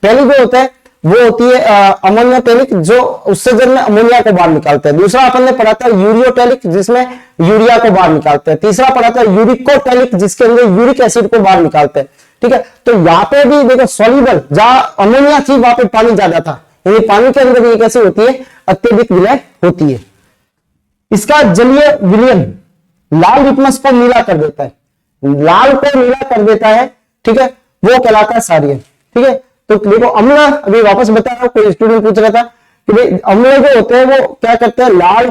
पहली जो होता है वो होती है अमोनिया टैलिक, जो उत्सर्जन में अमोनिया को बाहर निकालते हैं। दूसरा अपन ने पढ़ा था यूरियोटैलिक, जिसमें यूरिया को बाहर निकालते हैं। तीसरा पढ़ा था यूरिकोटैलिक, जिसके अंदर यूरिक एसिड को बाहर निकालते हैं, ठीक है। तो यहाँ पे भी देखो सॉल्युबल, जहां अमोनिया थी वहां पे पानी ज्यादा था, यानी पानी के अंदर ये कैसे होती है अत्यधिक विलय होती है। इसका जलीय विलयन लाल लिटमस को नीला कर देता है, लाल को नीला कर देता है, ठीक है, वो कहलाता है सारियन, ठीक है। तो देखो अम्ल, अभी वापस बता रहा हूं, कोई स्टूडेंट पूछ रहा था कि भाई अम्ल जो होते हैं वो क्या करते हैं, लाल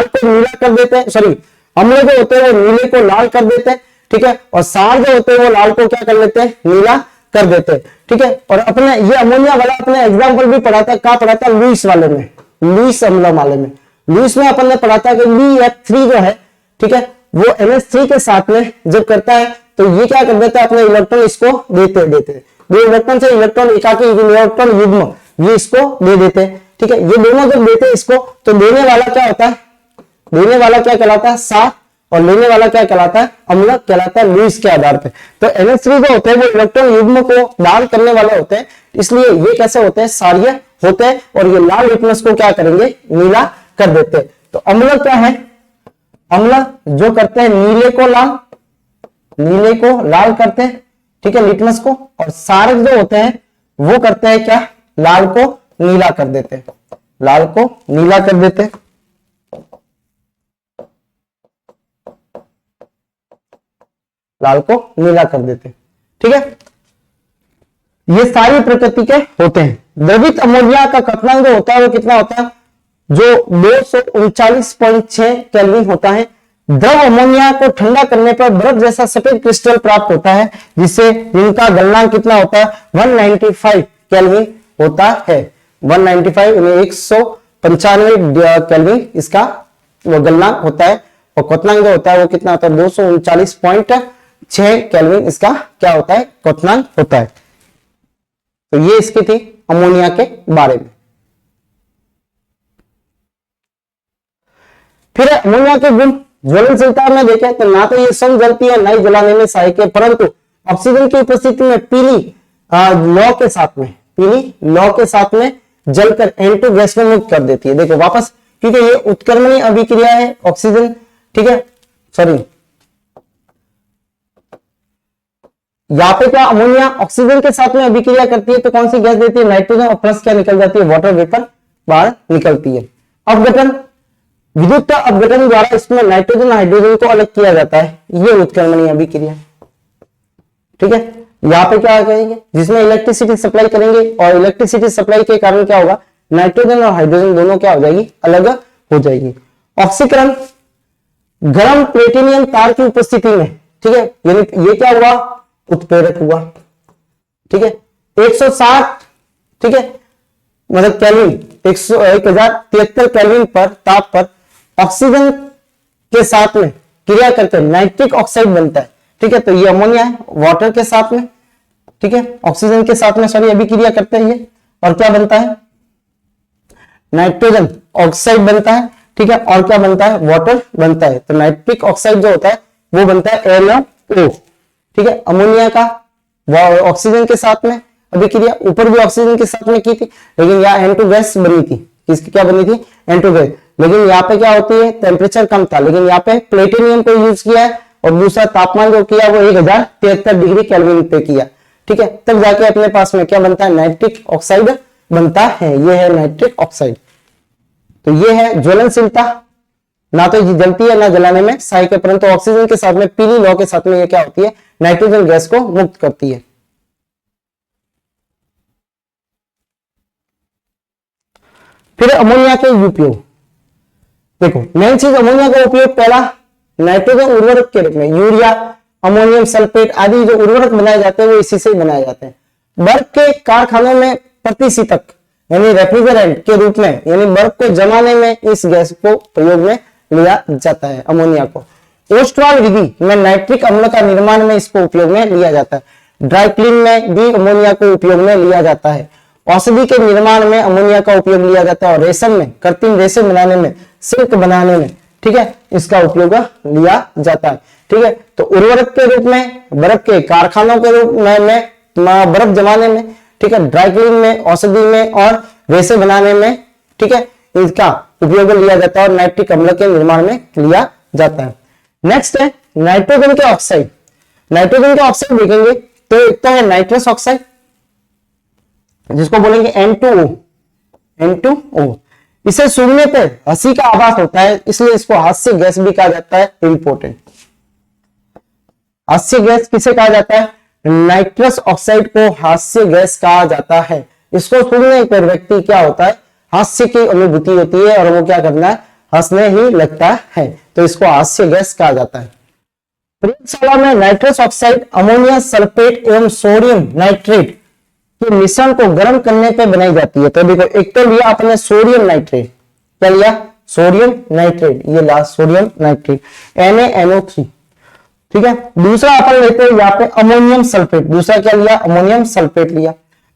को नीला कर देते हैं, सॉरी अम्ल जो होते हैं वो नीले को लाल कर देते हैं, ठीक है, और सार जो होते हैं वो लाल को क्या कर लेते हैं नीला कर देते हैं, ठीक है। और अपने ये अमोनिया वाला अपने एग्जाम्पल भी पढ़ा था, कहां पढ़ा था, लुईस वाले में, लुईस अम्ल वाले में। लुईस में अपन ने पढ़ा था कि LiF3 जो है, ठीक है, वो NH3 के साथ में जब करता है तो ये क्या कर देता है अपने इलेक्ट्रॉन इसको देते दो इलेक्ट्रॉन से इलेक्ट्रॉन एकाकी इलेक्ट्रॉन युग्म ये इसको दे देते हैं, ठीक है। ये दोनों जब देते हैं इसको तो देने वाला क्या होता है, देने वाला क्या कहलाता है सार, और लेने वाला क्या कहलाता है अम्ल कहलाता है लुईस के आधार पे। तो NH3 जो होते हैं वो इलेक्ट्रॉन युग्म को दान करने वाले होते हैं, इसलिए ये कैसे होते हैं सार्य होते हैं, और ये लाल लिटमस को क्या करेंगे नीला कर देते हैं। तो अम्ल क्या है, अम्ल जो करते हैं नीले को लाल करते हैं, ठीक है, लिटमस को, और सारक जो होते हैं वो करते हैं क्या लाल को नीला कर देते हैं, लाल को नीला कर देते हैं। लाल को नीला कर देते हैं। ठीक है, ये सारी प्रकृति के होते हैं। द्रवित अमोनिया का क्वथनांक जो होता है वो कितना होता है, जो 239.6 केल्विन होता है। द्रव अमोनिया को ठंडा करने पर बर्फ जैसा सफेद क्रिस्टल प्राप्त होता है, जिससे जिनका गलनांक कितना होता है 195 केल्विन होता है। 195 केल्विन इसका वो गलनांक होता है, और क्वथनांक जो होता है वो कितना होता है 239.6 केल्विन इसका क्या होता है, क्वथनांक होता है। तो ये इसकी थी अमोनिया के बारे में। फिर अमोनिया के गुण ज्वलनशीलता में देखें तो ना तो ये स्वयं जलती है ना ही जलाने में सहायक है, परंतु ऑक्सीजन की उपस्थिति में पीली लौ के साथ में जलकर N2 गैस को मुक्त कर देती है। देखो वापस, क्योंकि ये उत्क्रमणीय अभिक्रिया है ऑक्सीजन, ठीक है, सॉरी यहाँ पे क्या अमोनिया ऑक्सीजन के साथ में अभिक्रिया करती है तो कौन सी गैस देती है, नाइट्रोजन, और प्लस क्या निकल जाती है, वाटर वेपर बाहर निकलती है। अपघटन, विद्युत अपघटन द्वारा इसमें नाइट्रोजन हाइड्रोजन को अलग किया जाता है, ये उत्क्रमणीय अभिक्रिया। ठीक है, यहाँ पे क्या करेंगे, जिसमें इलेक्ट्रिसिटी सप्लाई करेंगे, और इलेक्ट्रिसिटी सप्लाई के कारण क्या होगा, नाइट्रोजन और हाइड्रोजन दोनों क्या हो जाएगी, अलग हो जाएगी। ऑक्सीकरण, गर्म प्लेटिनियम तार की उपस्थिति में, ठीक है, यानी ये क्या हुआ, उत्प्रेरक हुआ। ठीक है, 160, ठीक है, मतलब केल्विन 1073 केल्विन पर ताप पर ऑक्सीजन के साथ में क्रिया करके नाइट्रिक ऑक्साइड बनता है। ठीक है, तो ये अमोनिया है, वाटर के साथ में, ठीक है, ऑक्सीजन के साथ में सॉरी अभिक्रिया करते हैं ये, और क्या बनता है, नाइट्रोजन ऑक्साइड बनता है। ठीक है, और क्या बनता है, वाटर बनता है। तो नाइट्रिक ऑक्साइड जो होता है वो बनता है NO। ठीक है, अमोनिया का ऑक्सीजन के साथ में अभिक्रिया, ऊपर भी ऑक्सीजन के साथ में की थी, लेकिन यहाँ N2 गैस बनी थी। इसकी क्या बनी थी, N2 गैस। लेकिन यहाँ पे क्या होती है, टेम्परेचर कम था, लेकिन यहाँ पे प्लेटिनियम को यूज किया है, और दूसरा तापमान जो किया वो 1073 डिग्री केल्विन पे किया। ठीक है, तब जाके अपने पास में क्या बनता है, नाइट्रिक ऑक्साइड बनता है। ये है नाइट्रिक ऑक्साइड। तो ये है ज्वलनशीलता, ना तो जलती है ना जलाने में सहायक है, परंतु ऑक्सीजन के साथ में पीली लौ के साथ में ये क्या होती है, नाइट्रोजन गैस को मुक्त करती है। फिर अमोनिया के उपयोग, देखो मेन चीज अमोनिया का उपयोग पहला नाइट्रोजन उर्वरक के रूप में, यूरिया, अमोनियम सल्फेट आदि जो उर्वरक बनाए जाते हैं वो इसी से बनाए जाते हैं। बर्फ के कारखानों में प्रतिशीतक यानी रेफ्रिजरेंट के रूप में, यानी बर्फ को जमाने में इस गैस को प्रयोग में लिया जाता है अमोनिया को। ओस्टवाल विधि में नाइट्रिक अम्ल का निर्माण में इसको उपयोग में लिया जाता है। ड्राई क्लीन में भी अमोनिया को उपयोग में लिया जाता है। औषधि के निर्माण में अमोनिया का उपयोग लिया जाता है, और रेशम में, कृत्रिम रेशम बनाने में, सिल्क बनाने में, ठीक है, इसका उपयोग लिया जाता है। ठीक है, तो उर्वरक के रूप में, बर्फ के कारखानों के रूप में बर्फ जमाने में, ठीक है, ड्राई क्लीन में, औषधि में और रेशे बनाने में, ठीक है, इसका उपयोग लिया जाता है, और नाइट्रिक अम्ल के निर्माण में लिया जाता है। नेक्स्ट है नाइट्रोजन के ऑक्साइड। नाइट्रोजन के ऑक्साइड देखेंगे तो एक तो है नाइट्रस ऑक्साइड, जिसको बोलेंगे N2O। इसे सूंघने पर हंसी का आभास होता है, इसलिए इसको हास्य गैस भी कहा जाता है। इंपॉर्टेंट, हास्य गैस किसे कहा जाता है, नाइट्रस ऑक्साइड को हास्य गैस कहा जाता है। इसको सूंघने पर व्यक्ति क्या होता है, हास्य की अनुभूति होती है, और वो क्या करना है, हंसने ही लगता है, तो इसको हास्य गैस कहा जाता है। प्रयोगशाला में नाइट्रस ऑक्साइड, अमोनिया सल्फेट एवं सोडियम नाइट्रेट के मिश्रण को गर्म करने पर बनाई जाती है। तो देखो, एक तो लिया आपने सोडियम नाइट्रेट, क्या लिया, सोडियम नाइट्रेट, ये लास्ट सोडियम नाइट्रेट NaNO3। ठीक है, दूसरा अपन लेते हैं यहाँ पे अमोनियम सल्फेट। दूसरा क्या लिया, अमोनियम सल्फेट लिया।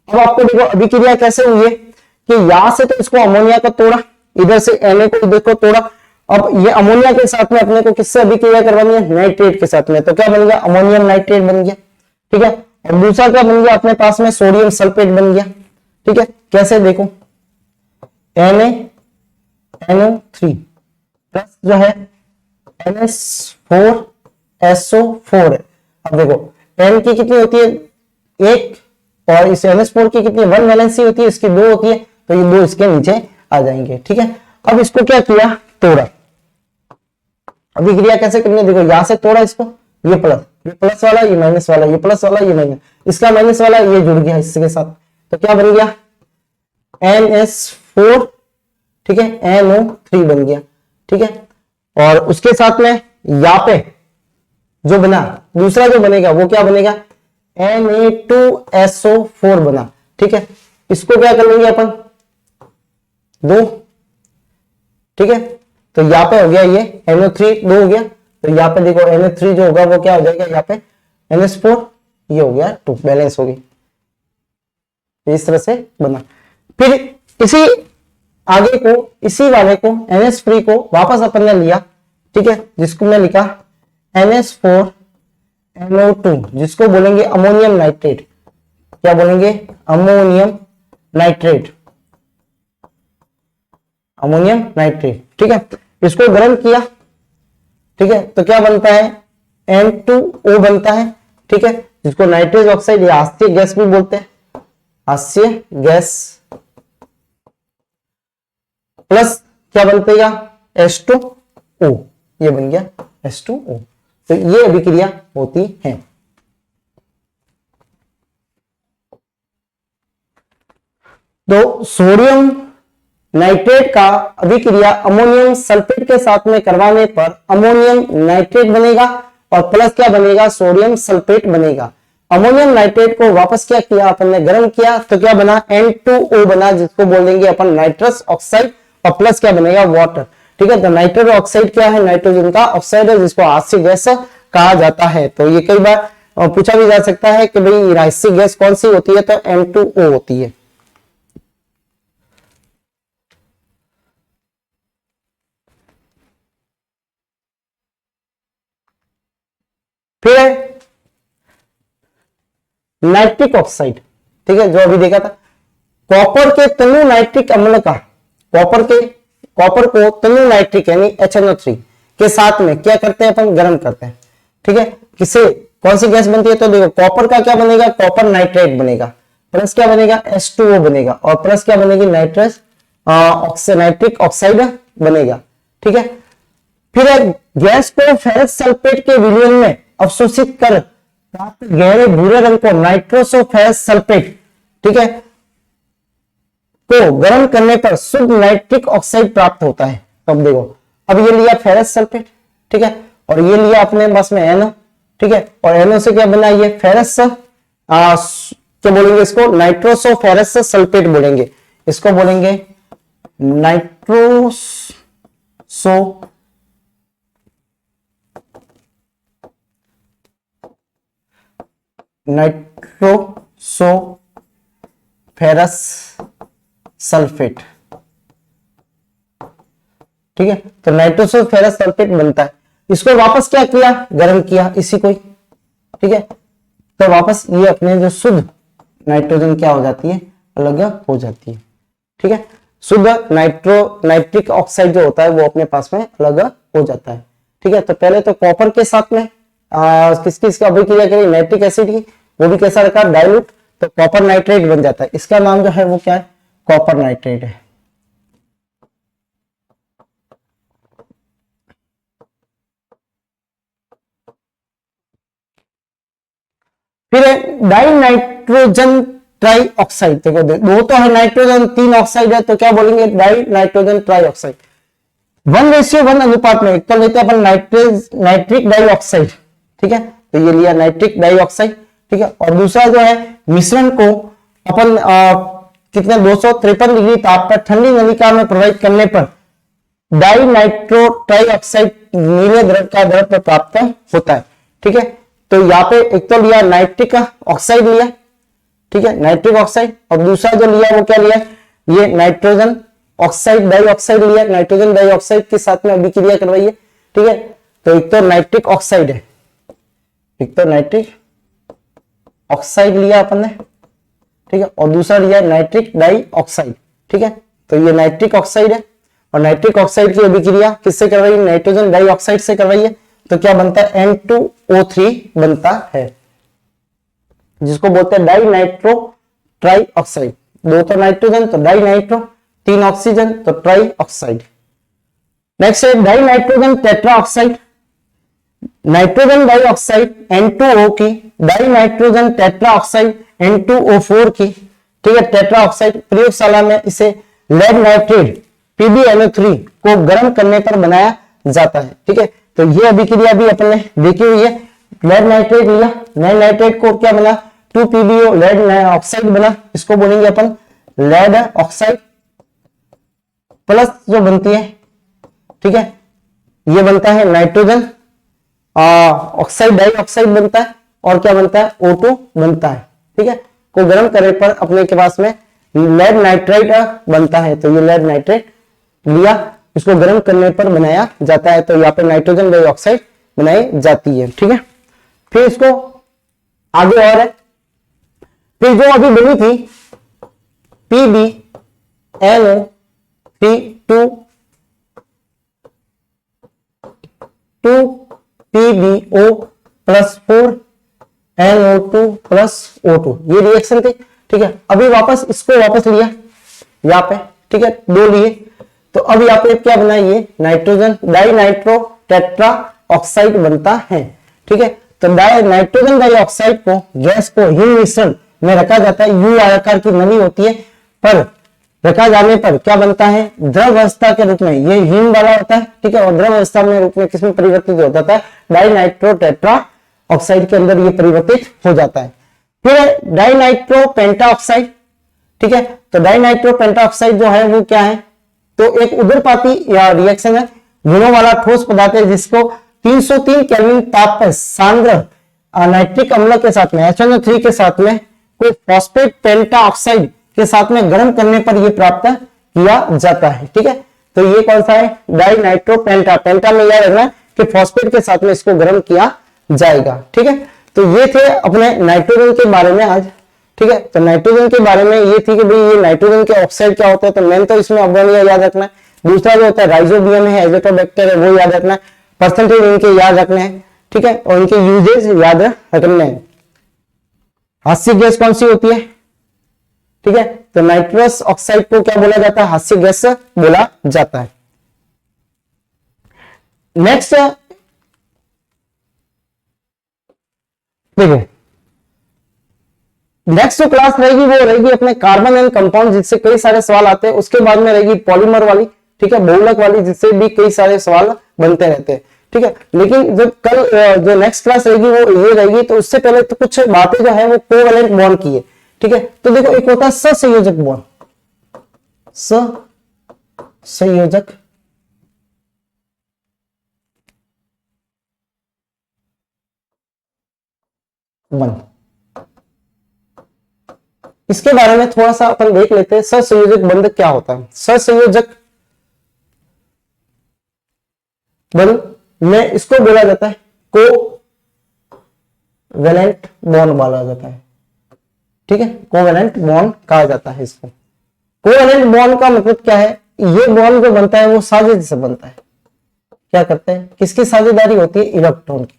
अब आपको देखो अभिक्रिया कैसे हुई है कि यहां से तो इसको अमोनिया को तोड़ा, इधर से Na को देखो तोड़ा। अब ये अमोनिया के साथ में अपने को किससे अभिक्रिया करवानी है, नाइट्रेट के साथ में, तो क्या बन गया, अमोनियम नाइट्रेट बन गया। ठीक है, और दूसरा क्या बन गया अपने पास में, सोडियम सल्फेट बन गया। ठीक है, कैसे देखो, NaNO3 प्लस जो है NH4SO4 है। अब देखो N की कितनी होती है, 1, और इस NH4 की कितनी 1 वैलेंसी होती है, इसकी 2 होती है, तो ये 2 इसके नीचे आ जाएंगे। ठीक है, अब इसको क्या किया, तोड़ा। अभिक्रिया कैसे करनी है, देखो यहां से तोड़ा इसको, ये प्लस, ये प्लस वाला, ये माइनस वाला, ये प्लस वाला, ये माइनस, इसका माइनस वाला ये जुड़ गया इसके साथ, तो क्या बन गया NS4, ठीक है, NO3 बन गया, ठीक है। और उसके साथ में यहां पे जो बना दूसरा जो बनेगा वो क्या बनेगा Na2SO4 बना, ठीक है। इसको क्या कर लेंगे अपन दो, ठीक है। तो यहाँ पे हो गया ये NO3 दो हो गया, तो यहाँ पे देखो NO3 जो होगा वो क्या हो जाएगा यहाँ पे NS4, ये हो गया 2, बैलेंस होगी, इस तरह से बना। फिर इसी आगे को, इसी वाले को NS3 को वापस अपन ने लिया, ठीक है, जिसको मैं लिखा NS4NO2, जिसको बोलेंगे अमोनियम नाइट्रेट। क्या बोलेंगे अमोनियम नाइट्रेट, अमोनियम नाइट्रेट, ठीक है। इसको गर्म किया, ठीक है, तो क्या बनता है N2O बनता है, ठीक है, जिसको नाइट्रस ऑक्साइड या हास्य गैस भी बोलते हैं, हास्य गैस। प्लस क्या बनतेगा H2O, ये बन गया H2O। तो ये अभिक्रिया होती है। तो सोडियम नाइट्रेट का अभिक्रिया अमोनियम सल्फेट के साथ में करवाने पर अमोनियम नाइट्रेट बनेगा और प्लस क्या बनेगा सोडियम सल्फेट बनेगा। अमोनियम नाइट्रेट को वापस क्या किया अपन ने गर्म किया, तो क्या बना N2O बना, जिसको बोलेंगे अपन नाइट्रस ऑक्साइड, और प्लस क्या बनेगा वाटर, ठीक है। तो नाइट्रस ऑक्साइड क्या है नाइट्रोजन का ऑक्साइड है, जिसको हास्य गैस कहा जाता है। तो ये कई बार पूछा भी जा सकता है कि भाई हास्य गैस कौन सी होती है, तो N2O होती है। फिर नाइट्रिक ऑक्साइड, ठीक है, जो अभी देखा था कॉपर के तनु नाइट्रिक अम्ल का, कॉपर को तनु नाइट्रिक यानी HNO3 के साथ में क्या करते हैं अपन गर्म करते हैं, ठीक है। किससे कौन सी गैस बनती है, तो देखो कॉपर का क्या बनेगा कॉपर नाइट्रेट बनेगा, प्लस क्या बनेगा H2O बनेगा, और प्लस क्या बनेगी नाइट्रस नाइट्रिक ऑक्साइड बनेगा, ठीक है। फिर गैस को फेरस सल्फेट के विलयन में अवशोषित कर प्राप्त गहरे भूरे रंग को नाइट्रोसोफेरस सल्फेट, ठीक है, को गर्म करने पर शुद्ध नाइट्रिक ऑक्साइड प्राप्त होता है। अब देखो अब ये लिया फेरस सल्फेट, ठीक है, और ये लिया अपने पास में NO, ठीक है, और NO से क्या बना ये फेरस, क्या बोलेंगे इसको नाइट्रोसोफेरस सल्फेट बोलेंगे, इसको बोलेंगे नाइट्रोसोफेरस सल्फेट, ठीक है। तो नाइट्रोसोफेरस सल्फेट बनता है, इसको वापस क्या किया गर्म किया इसी को, ठीक है। तो वापस ये अपने जो शुद्ध नाइट्रोजन क्या हो जाती है अलग हो जाती है, ठीक है। शुद्ध नाइट्रिक ऑक्साइड जो होता है वो अपने पास में अलग हो जाता है, ठीक है। तो पहले तो कॉपर के साथ में किसकी अभिक्रिया करी नाइट्रिक एसिड की, वो भी कैसा रखा डाइल्यूट, तो कॉपर नाइट्रेट बन जाता है। इसका नाम जो है वो क्या है कॉपर नाइट्रेट है। फिर डाई नाइट्रोजन ट्राई ऑक्साइड, देखो दो तो है नाइट्रोजन 3 ऑक्साइड है, तो क्या बोलेंगे डाई नाइट्रोजन ट्राई ऑक्साइड। 1:1 अनुपात में एक तो लेते हैं अपन नाइट्रिक डाई ऑक्साइड, ठीक है, तो ये लिया नाइट्रिक डाई ऑक्साइड, ठीक है। और दूसरा जो है मिश्रण को अपन कितने 253 डिग्री ताप पर ठंडी नलिका में प्रवाहित करने पर डाई नाइट्रो ट्राई ऑक्साइड नीले द्रव का द्रव प्राप्त होता है, ठीक है। तो यहाँ पे एक तो लिया नाइट्रिक ऑक्साइड लिया, ठीक है, नाइट्रिक ऑक्साइड, और दूसरा जो लिया वो क्या लिया ये नाइट्रोजन ऑक्साइड डाई ऑक्साइड लिया, नाइट्रोजन डाई ऑक्साइड के साथ में अभिक्रिया करवाई है, ठीक है। तो एक तो नाइट्रिक ऑक्साइड है, एक तो नाइट्रिक ऑक्साइड लिया अपन ने, ठीक है, और दूसरा लिया नाइट्रिक डाई ऑक्साइड, ठीक है। तो ये नाइट्रिक ऑक्साइड है और नाइट्रिक ऑक्साइड की अभिक्रिया किससे करवाई नाइट्रोजन डाई ऑक्साइड से करवाई है, तो क्या बनता है N2O3 बनता है, जिसको बोलते हैं डाई नाइट्रो ट्राई ऑक्साइड। दो तो नाइट्रोजन तो डाई नाइट्रो, 3 ऑक्सीजन तो ट्राई ऑक्साइड। नेक्स्ट है die nitrogen tetra oxide, nitrogen dioxide N2O की, die nitrogen tetra oxide N2O4 की, ठीक है, टेट्रा ऑक्साइड प्रयोगशाला में इसे लेड नाइट्रेट PbNO3 को गर्म करने पर बनाया जाता है। ठीक है, तो ये अभिक्रिया भी अपन ने देखी हुई है। लेड नाइट्रेट लिया, लेड नाइट्रेट को क्या बना, 2PbO लेड ऑक्साइड बना, इसको बोलेंगे अपन लेड ऑक्साइड, प्लस जो बनती है, ठीक है, ये बनता है नाइट्रोजन ऑक्साइड डाइऑक्साइड बनता है, और क्या बनता है, O2 बनता है। ठीक है, को गर्म करने पर अपने के पास में लेड नाइट्रेट बनता है। तो ये लेड नाइट्रेट लिया, इसको गर्म करने पर बनाया जाता है, तो यहाँ पे नाइट्रोजन डाइऑक्साइड बनाई जाती है। ठीक है, फिर इसको आगे और है, फिर जो अभी बनी थी PbNO3 2PbO plus 4NO2 plus O2, ये रिएक्शन थी। ठीक है, अभी वापस इसको वापस लिया यहाँ पे, ठीक है, दो लिए, तो अब यहाँ पे क्या बना, ये nitrogen di nitro tetra oxide बनता है। ठीक है, तो डाई नाइट्रोजन डाइऑक्साइड को गैस को हिम मिश्रण में रखा जाता है, यू आकार की नली होती है, पर रखा जाने पर क्या बनता है, द्रव अवस्था के रूप में, ये हिम वाला होता है। ठीक है, और द्रव अवस्था में रूप में किसमें परिवर्तित हो जाता है, डाई नाइट्रो टेट्रा ऑक्साइड के अंदर ये परिवर्तित हो जाता है। फिर डाई नाइट्रो पेंटा ऑक्साइड। ठीक है, तो डाई नाइट्रो पेंटा ऑक्साइड जो है वो क्या है, तो एक उदरपाती या रिएक्शन है, गुणों वाला ठोस पदार्थ है, जिसको 303 केल्विन ताप पर सांद्र नाइट्रिक अम्ल के साथ में HNO3 के साथ में कोई फॉस्फेट पेंटा ऑक्साइड के साथ में गर्म करने पर यह प्राप्त किया जाता है। ठीक है, तो ये कौन सा है, डाई नाइट्रो पेंटा, पेंटा में याद रखना कि फॉस्फेट के साथ में इसको गर्म किया जाएगा। ठीक है, तो ये थे अपने नाइट्रोजन के बारे में आज। ठीक है, तो नाइट्रोजन के बारे में ये थी कि भाई ये नाइट्रोजन के ऑक्साइड क्या होता है, तो मेन तो इसमें अमोनिया याद रखना है, दूसरा जो होता है राइजोबियम है, एजोटोबैक्टर है, वो याद रखना है, परसेंटेज इनके याद रखने हैं। ठीक है, और इनके यूजेज याद रखने हैं। हास्य गैस कौन सी होती है, ठीक है, तो नाइट्रस ऑक्साइड को क्या बोला जाता है, हास्य गैस बोला जाता है। नेक्स्ट देखो, नेक्स्ट जो क्लास रहेगी वो रहेगी अपने कार्बन एंड कंपाउंड, जिससे कई सारे सवाल आते हैं। उसके बाद में रहेगी पॉलीमर वाली, ठीक है, बहुलक वाली, जिससे भी कई सारे सवाल बनते रहते हैं। ठीक है, लेकिन जब कल जो नेक्स्ट क्लास रहेगी वो ये रहेगी, तो उससे पहले तो कुछ बातें जो है वो कोवैलेंट बॉन्ड की है। ठीक है, तो देखो एक होता है सहसंयोजक बॉन्ड, सहसंयोजक बॉन्ड, इसके बारे में थोड़ा सा अपन देख लेते हैं। सहसंयोजक बंध क्या होता है। सहसंयोजक बंध में इसको बोला जाता है कोवैलेंट बॉन्ड बोला जाता है। ठीक है, कोवैलेंट बॉन्ड कहा जाता है इसको। कोवैलेंट बॉन्ड का मतलब क्या है, ये बॉन्ड जो बनता है वो साझेदारी से बनता है। क्या करते हैं, किसकी साझेदारी होती है, इलेक्ट्रॉन की,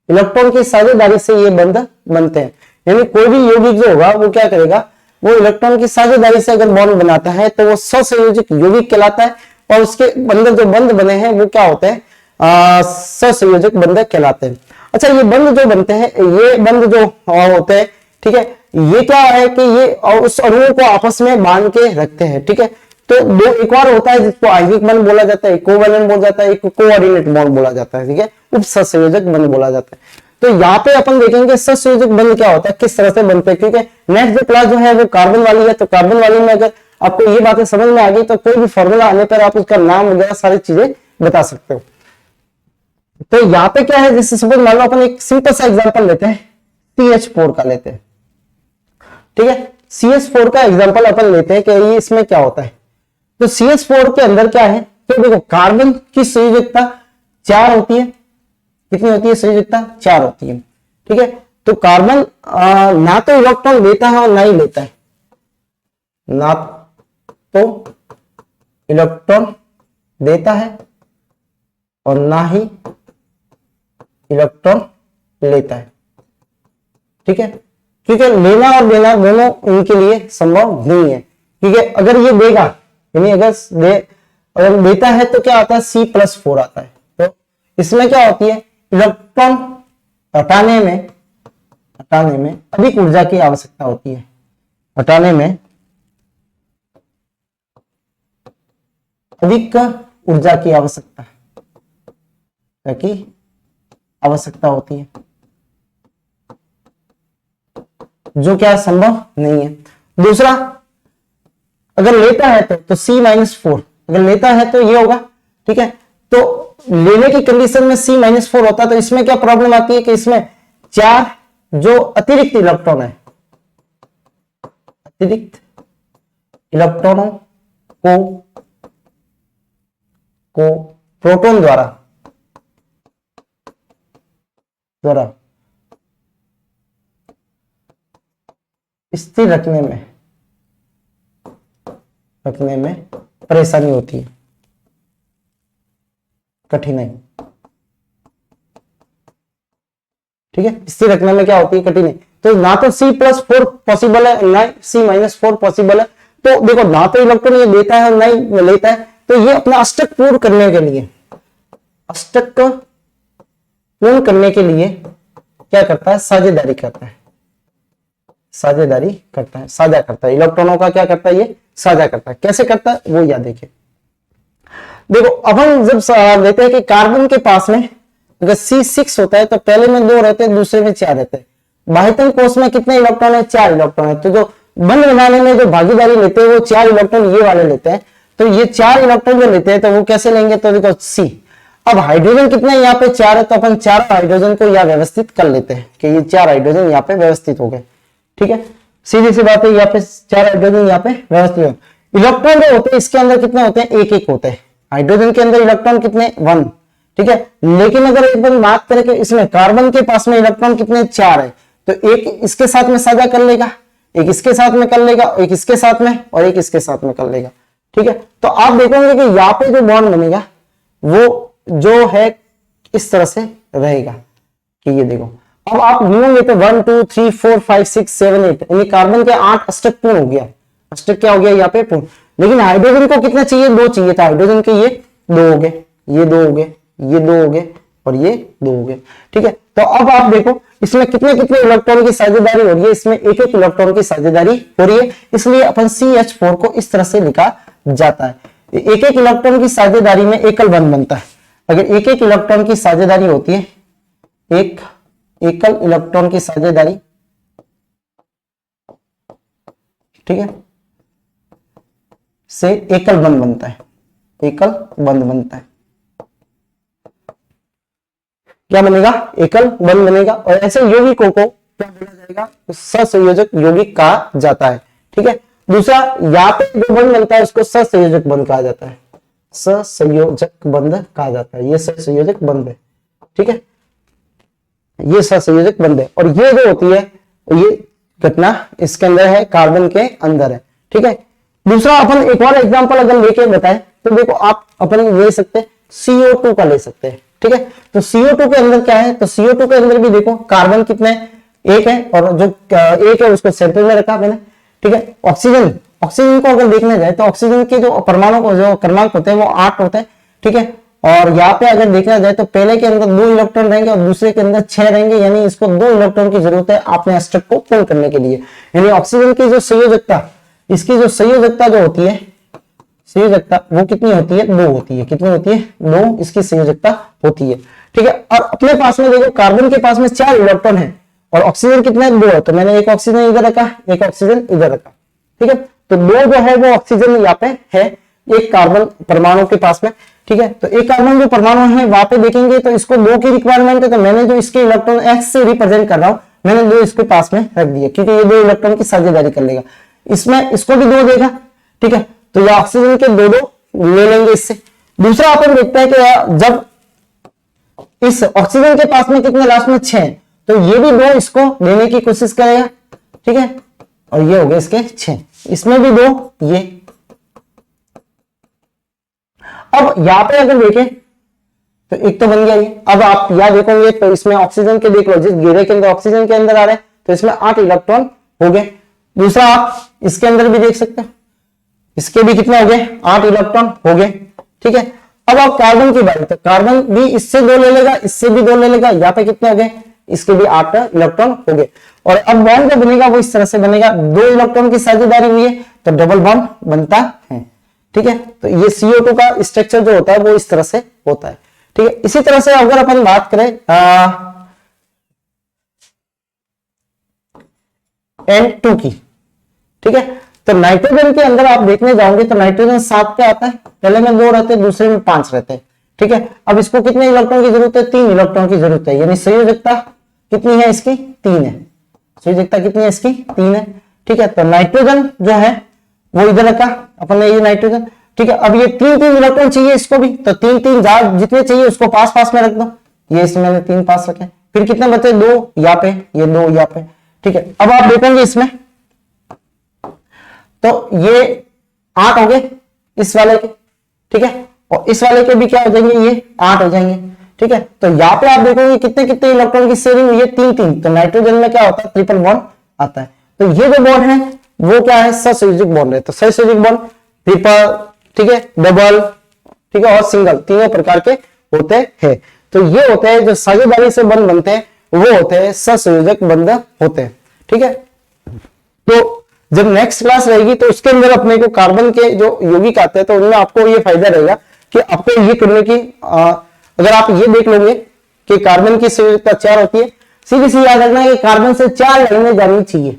इलेक्ट्रॉन की साझेदारी से ये बंध बनते हैं। यानी कोई भी यौगिक जो होगा वो क्या करेगा, वो इलेक्ट्रॉन की साझेदारी से अगर बॉन्ड बनाता है तो वो सहसंयोजक यौगिक कहलाता है, और उसके अंदर जो बंध बने हैं वो क्या होते हैं, सहसंयोजक बंध कहलाते हैं। अच्छा, ये बंध जो बनते हैं, ये बंध जो होते हैं, ठीक है, ये क्या है कि ये उस अणुओं को आपस में बांध के रखते हैं। ठीक है, तो दो एक बार होता है जिसको आण्विक बंध बोला जाता है, कोवैलेंट बोला जाता है, एक कोऑर्डिनेट बॉन्ड बोला जाता है। ठीक है, उप सहसंयोजक बंध बोला जाता है। तो यहाँ पे अपन देखेंगे सहसंयोजक बंध क्या होता है, किस तरह से बनते हैं, क्योंकि नेक्स्ट जो क्लास जो है वो कार्बन वाली है। तो कार्बन वाली में अगर आपको ये बातें समझ में आ गई तो कोई भी फॉर्मूला आने पर आप उसका नाम वगैरह सारी चीजें बता सकते हो। तो यहाँ पे क्या है, जैसे सपोज मान लो अपन एक सिंपल सा एग्जांपल लेते हैं, CH4 का लेते हैं। ठीक है, CH4 का एग्जांपल अपन लेते हैं कि ये इसमें क्या होता है। तो CH4 के अंदर क्या है, तो देखो कार्बन की संयोजकता 4 होती है। कितनी होती है संयोजकता, 4 होती है। ठीक है, तो कार्बन ना तो इलेक्ट्रॉन लेता है और ना ही लेता है, ना तो इलेक्ट्रॉन देता है और ना ही इलेक्ट्रॉन लेता है। ठीक है, क्योंकि लेना और देना दोनों इनके लिए संभव नहीं है। क्योंकि अगर ये देगा, यानी अगर देता है तो क्या आता है, C+4 आता है। तो इसमें क्या होती है, इलेक्ट्रॉन हटाने में अधिक ऊर्जा की आवश्यकता होती है, हटाने में अधिक ऊर्जा की आवश्यकता होती है, जो क्या संभव नहीं है। दूसरा, अगर लेता है तो C-4, अगर लेता है तो ये होगा, ठीक है। तो लेने की कंडीशन में C-4 होता है, तो इसमें क्या प्रॉब्लम आती है कि इसमें 4 जो अतिरिक्त इलेक्ट्रॉन है, अतिरिक्त इलेक्ट्रॉनों को प्रोटॉन द्वारा स्थिर रखने में परेशानी होती है, कठिनाई, ठीक है। स्थिर रखने में क्या होती है, कठिनाई। तो ना तो C+4 पॉसिबल है, ना C-4 पॉसिबल है। तो देखो, ना तो इलेक्ट्रॉन ये देता है और ना ही लेता है, तो ये अपना अष्टक पूर्ण करने के लिए, अष्टक पूर्ण करने के लिए क्या करता है, साझेदारी करता है, साझा करता है इलेक्ट्रॉनों का, क्या करता है, ये साझा करता है। कैसे करता है वो याद देखिए। देखो, अब हम जब लेते हैं कि कार्बन के पास में अगर C6 होता है तो पहले में 2 रहते हैं, दूसरे में 4 रहते हैं। बाह्यतम कोश में कितने इलेक्ट्रॉन है, 4 इलेक्ट्रॉन है। तो जो बंध बनाने में जो भागीदारी लेते हैं वो 4 इलेक्ट्रॉन ये वाले लेते हैं। तो ये 4 इलेक्ट्रॉन जो लेते हैं तो वो कैसे लेंगे, तो देखो C। अब हाइड्रोजन कितने यहाँ पे 4 है, तो अपन 4 हाइड्रोजन को यहाँ व्यवस्थित कर लेते हैं कि ये 4 हाइड्रोजन यहाँ पे व्यवस्थित हो गए, ठीक है। सीधी सी बात है, यहाँ पे 4 हाइड्रोजन यहाँ पे व्यवस्थित हो। इलेक्ट्रॉन जो होते हैं इसके अंदर कितने होते हैं, एक होते हैं। हाइड्रोजन के अंदर इलेक्ट्रॉन कितने, 1, ठीक है। लेकिन अगर एक बार बात करें कि इसमें कार्बन के पास में इलेक्ट्रॉन कितने, 4 है, तो एक इसके साथ में साझा कर लेगा, एक इसके साथ में कर लेगा, एक इसके साथ में और एक इसके साथ में कर लेगा, ठीक है। तो आप देखोगे कि यहाँ पे जो बॉन्ड बनेगा वो जो है इस तरह से रहेगा कि ये देखो। अब आप गिनोगे तो 1 2 3 4 5 6 7 8, यानी कार्बन के 8 अष्टक पूर्ण हो गया, अष्टक क्या हो गया यहाँ पे पूर्ण। लेकिन हाइड्रोजन को कितना चाहिए, 2 चाहिए था। हाइड्रोजन के ये 2 हो गए, ये 2 हो गए, ये 2 हो गए और ये 2 हो गए, ठीक है। तो अब आप देखो इसमें कितने कितने इलेक्ट्रॉन की साझेदारी हो रही है, इसमें एक एक इलेक्ट्रॉन की साझेदारी हो रही है, इसलिए अपन CH4 को इस तरह से लिखा जाता है। एक एक इलेक्ट्रॉन की साझेदारी में एकल बंध बनता है। अगर एक एक इलेक्ट्रॉन की साझेदारी होती है, एक एकल इलेक्ट्रॉन की साझेदारी, ठीक है, से एकल बंध बनता है, एकल बंध बनता है। क्या बनेगा, एकल बंध बनेगा। और ऐसे यौगिकों को क्या बोला जाएगा, सहसंयोजक यौगिक कहा जाता है, ठीक है। दूसरा, यहाँ पे जो बंध बनता है उसको सहसंयोजक बंध कहा जाता है, सहसंयोजक बंध कहा जाता है। ये सहसंयोजक बंध है, ठीक है, ये सहसंयोजक बंध है। और ये जो होती है ये घटना इसके अंदर है, कार्बन के अंदर है, ठीक है। दूसरा, अपन एक और एग्जांपल अगर लेके बताएं तो देखो, आप अपन ले सकते हैं CO2 का ले सकते हैं, ठीक है। तो CO2 के अंदर क्या है, तो CO2 के अंदर भी देखो कार्बन कितने, एक है, और जो एक है उसको सेंटर में रखा मैंने, ठीक है। ऑक्सीजन को अगर देखने जाए तो ऑक्सीजन के जो परमाणु को जो क्रमांक होते हैं वो 8 होते हैं, ठीक है। और यहाँ पे अगर देखा जाए तो पहले के अंदर 2 इलेक्ट्रॉन रहेंगे और दूसरे के अंदर 6 रहेंगे, यानी इसको 2 इलेक्ट्रॉन की जरूरत है अपने अष्टक को पूर्ण करने के लिए। यानी ऑक्सीजन की जो संयोजकता, इसकी जो संयोजकता जो होती है, संयोजकता वो कितनी होती है, 2 होती है। कितनी होती है, 2 इसकी संयोजकता होती है, ठीक है। और अपने पास में देखो कार्बन के पास में 4 इलेक्ट्रॉन है और ऑक्सीजन कितने, 2 है। तो मैंने एक ऑक्सीजन इधर रखा, एक ऑक्सीजन इधर रखा, ठीक है। तो 2 जो है वो ऑक्सीजन यहाँ पे है, एक कार्बन परमाणु के पास में, ठीक है। तो एक कार्बन जो परमाणु है वहां पे देखेंगे तो इसको 2 की रिक्वायरमेंट है, तो मैंने जो इसके इलेक्ट्रॉन एक्स से रिप्रेजेंट कर रहा हूं, मैंने 2 इसके पास में रख दिया, क्योंकि ये 2 इलेक्ट्रॉन की साझेदारी कर लेगा। इसमें इसको भी 2 देगा, ठीक है। तो ये ऑक्सीजन के 2 ले लेंगे इससे। दूसरा अपन देखते हैं कि जब इस ऑक्सीजन के पास में कितने, लास्ट में 6, तो ये भी 2 इसको देने की कोशिश करेगा, ठीक है। और ये हो गए इसके 6, इसमें भी 2 ये। अब यहां पे अगर देखें तो एक तो बन गया ये। अब आप यहां देखोगे तो इसमें ऑक्सीजन के देख लो, जिस घेरे के अंदर ऑक्सीजन के अंदर आ रहे हैं तो इसमें 8 इलेक्ट्रॉन हो गए। दूसरा, आप इसके अंदर भी देख सकते हैं, इसके भी कितने हो गए, 8 इलेक्ट्रॉन हो गए, ठीक है। अब आप कार्बन की बात, तो कार्बन भी इससे 2 ले लेगा, इससे भी 2 ले लेगा, यहाँ पे कितने हो गए, इसके भी 8 इलेक्ट्रॉन हो गए। और अब बॉन्ड जो बनेगा वो इस तरह से बनेगा, 2 इलेक्ट्रॉन की साझेदारी हुई है तो डबल बॉन्ड बनता है। ठीक है, तो ये CO2 का स्ट्रक्चर जो होता है वो इस तरह से होता है। ठीक है, इसी तरह से अगर अपन बात करें N2 की, ठीक है, तो नाइट्रोजन के अंदर आप देखने जाओगे तो नाइट्रोजन 7 पे आता है, पहले में 2 रहते हैं, दूसरे में 5 रहते हैं। ठीक है, अब इसको कितने इलेक्ट्रॉन की जरूरत है, 3 इलेक्ट्रॉन की जरूरत है, यानी संयोजकता कितनी है इसकी, 3 है। संयोजकता कितनी है इसकी, 3 है। ठीक है, तो नाइट्रोजन जो है वो इधर रखा अपन ने, ये नाइट्रोजन। ठीक है, अब ये 3 इलेक्ट्रॉन चाहिए इसको भी, तो 3 जितने चाहिए उसको पास पास में रख दो, ये इसमें मैंने 3 पास रखे, फिर कितने बचे, 2 यहाँ पे, ये 2 यहाँ पे। ठीक है, अब आप देखेंगे इसमें तो ये 8 हो गए इस वाले के। ठीक है, और इस वाले के भी क्या हो जाएंगे, ये 8 हो जाएंगे। ठीक है, तो यहाँ पे आप देखोगे कितने कितने इलेक्ट्रॉन की शेयरिंग हुई है, 3-3। तो नाइट्रोजन में क्या होता है, ट्रिपल बॉन्ड आता है। तो ये जो बॉन्ड है वो क्या है, ससंयोजक बॉन्ड है। तो ससंयोजक बॉन्ड ट्रिपल, ठीक है, डबल, ठीक है, और सिंगल, तीनों प्रकार के होते हैं। तो ये होते हैं जो साझेदारी से बंध बनते हैं, वो होते हैं ससंयोजक बंध होते हैं। ठीक है, तो जब नेक्स्ट क्लास रहेगी तो उसके अंदर अपने को कार्बन के जो यौगिक आते हैं तो उनमें आपको ये फायदा रहेगा कि आपको ये करने की अगर आप ये देख लोगे कि कार्बन की संयोजकता 4 होती है, सीधी सी याद रखना है कि कार्बन से 4 लाइनें जानी चाहिए।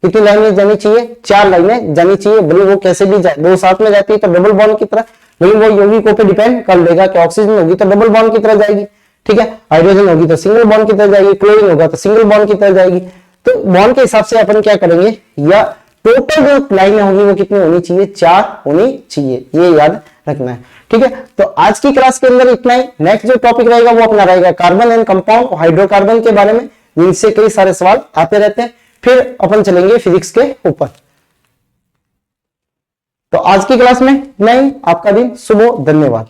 कितनी लाइनें जानी चाहिए, 4 लाइनें जानी चाहिए। भले वो कैसे भी जाए, 2 साथ में जाती है तो डबल बॉन्ड की तरह, लेकिन वो यौगिकों पे डिपेंड कर लेगा कि ऑक्सीजन होगी तो डबल बॉन्ड की तरह जाएगी। ठीक है, हाइड्रोजन होगी तो सिंगल बॉन्ड की तरह जाएगी, क्लोरीन होगा तो सिंगल बॉन्ड की तरह जाएगी। तो बॉन्ड के हिसाब से अपन क्या करेंगे, या टोटल जो लाइनें होंगी वो कितनी होनी चाहिए, 4 होनी चाहिए, ये याद रखना है। ठीक है, तो आज की क्लास के अंदर इतना ही। नेक्स्ट जो टॉपिक रहेगा वो अपना रहेगा कार्बन एंड कंपाउंड, हाइड्रोकार्बन के बारे में, इनसे कई सारे सवाल आते रहते हैं। फिर अपन चलेंगे फिजिक्स के ऊपर। तो आज की क्लास में इतना ही। आपका दिन शुभ हो, धन्यवाद।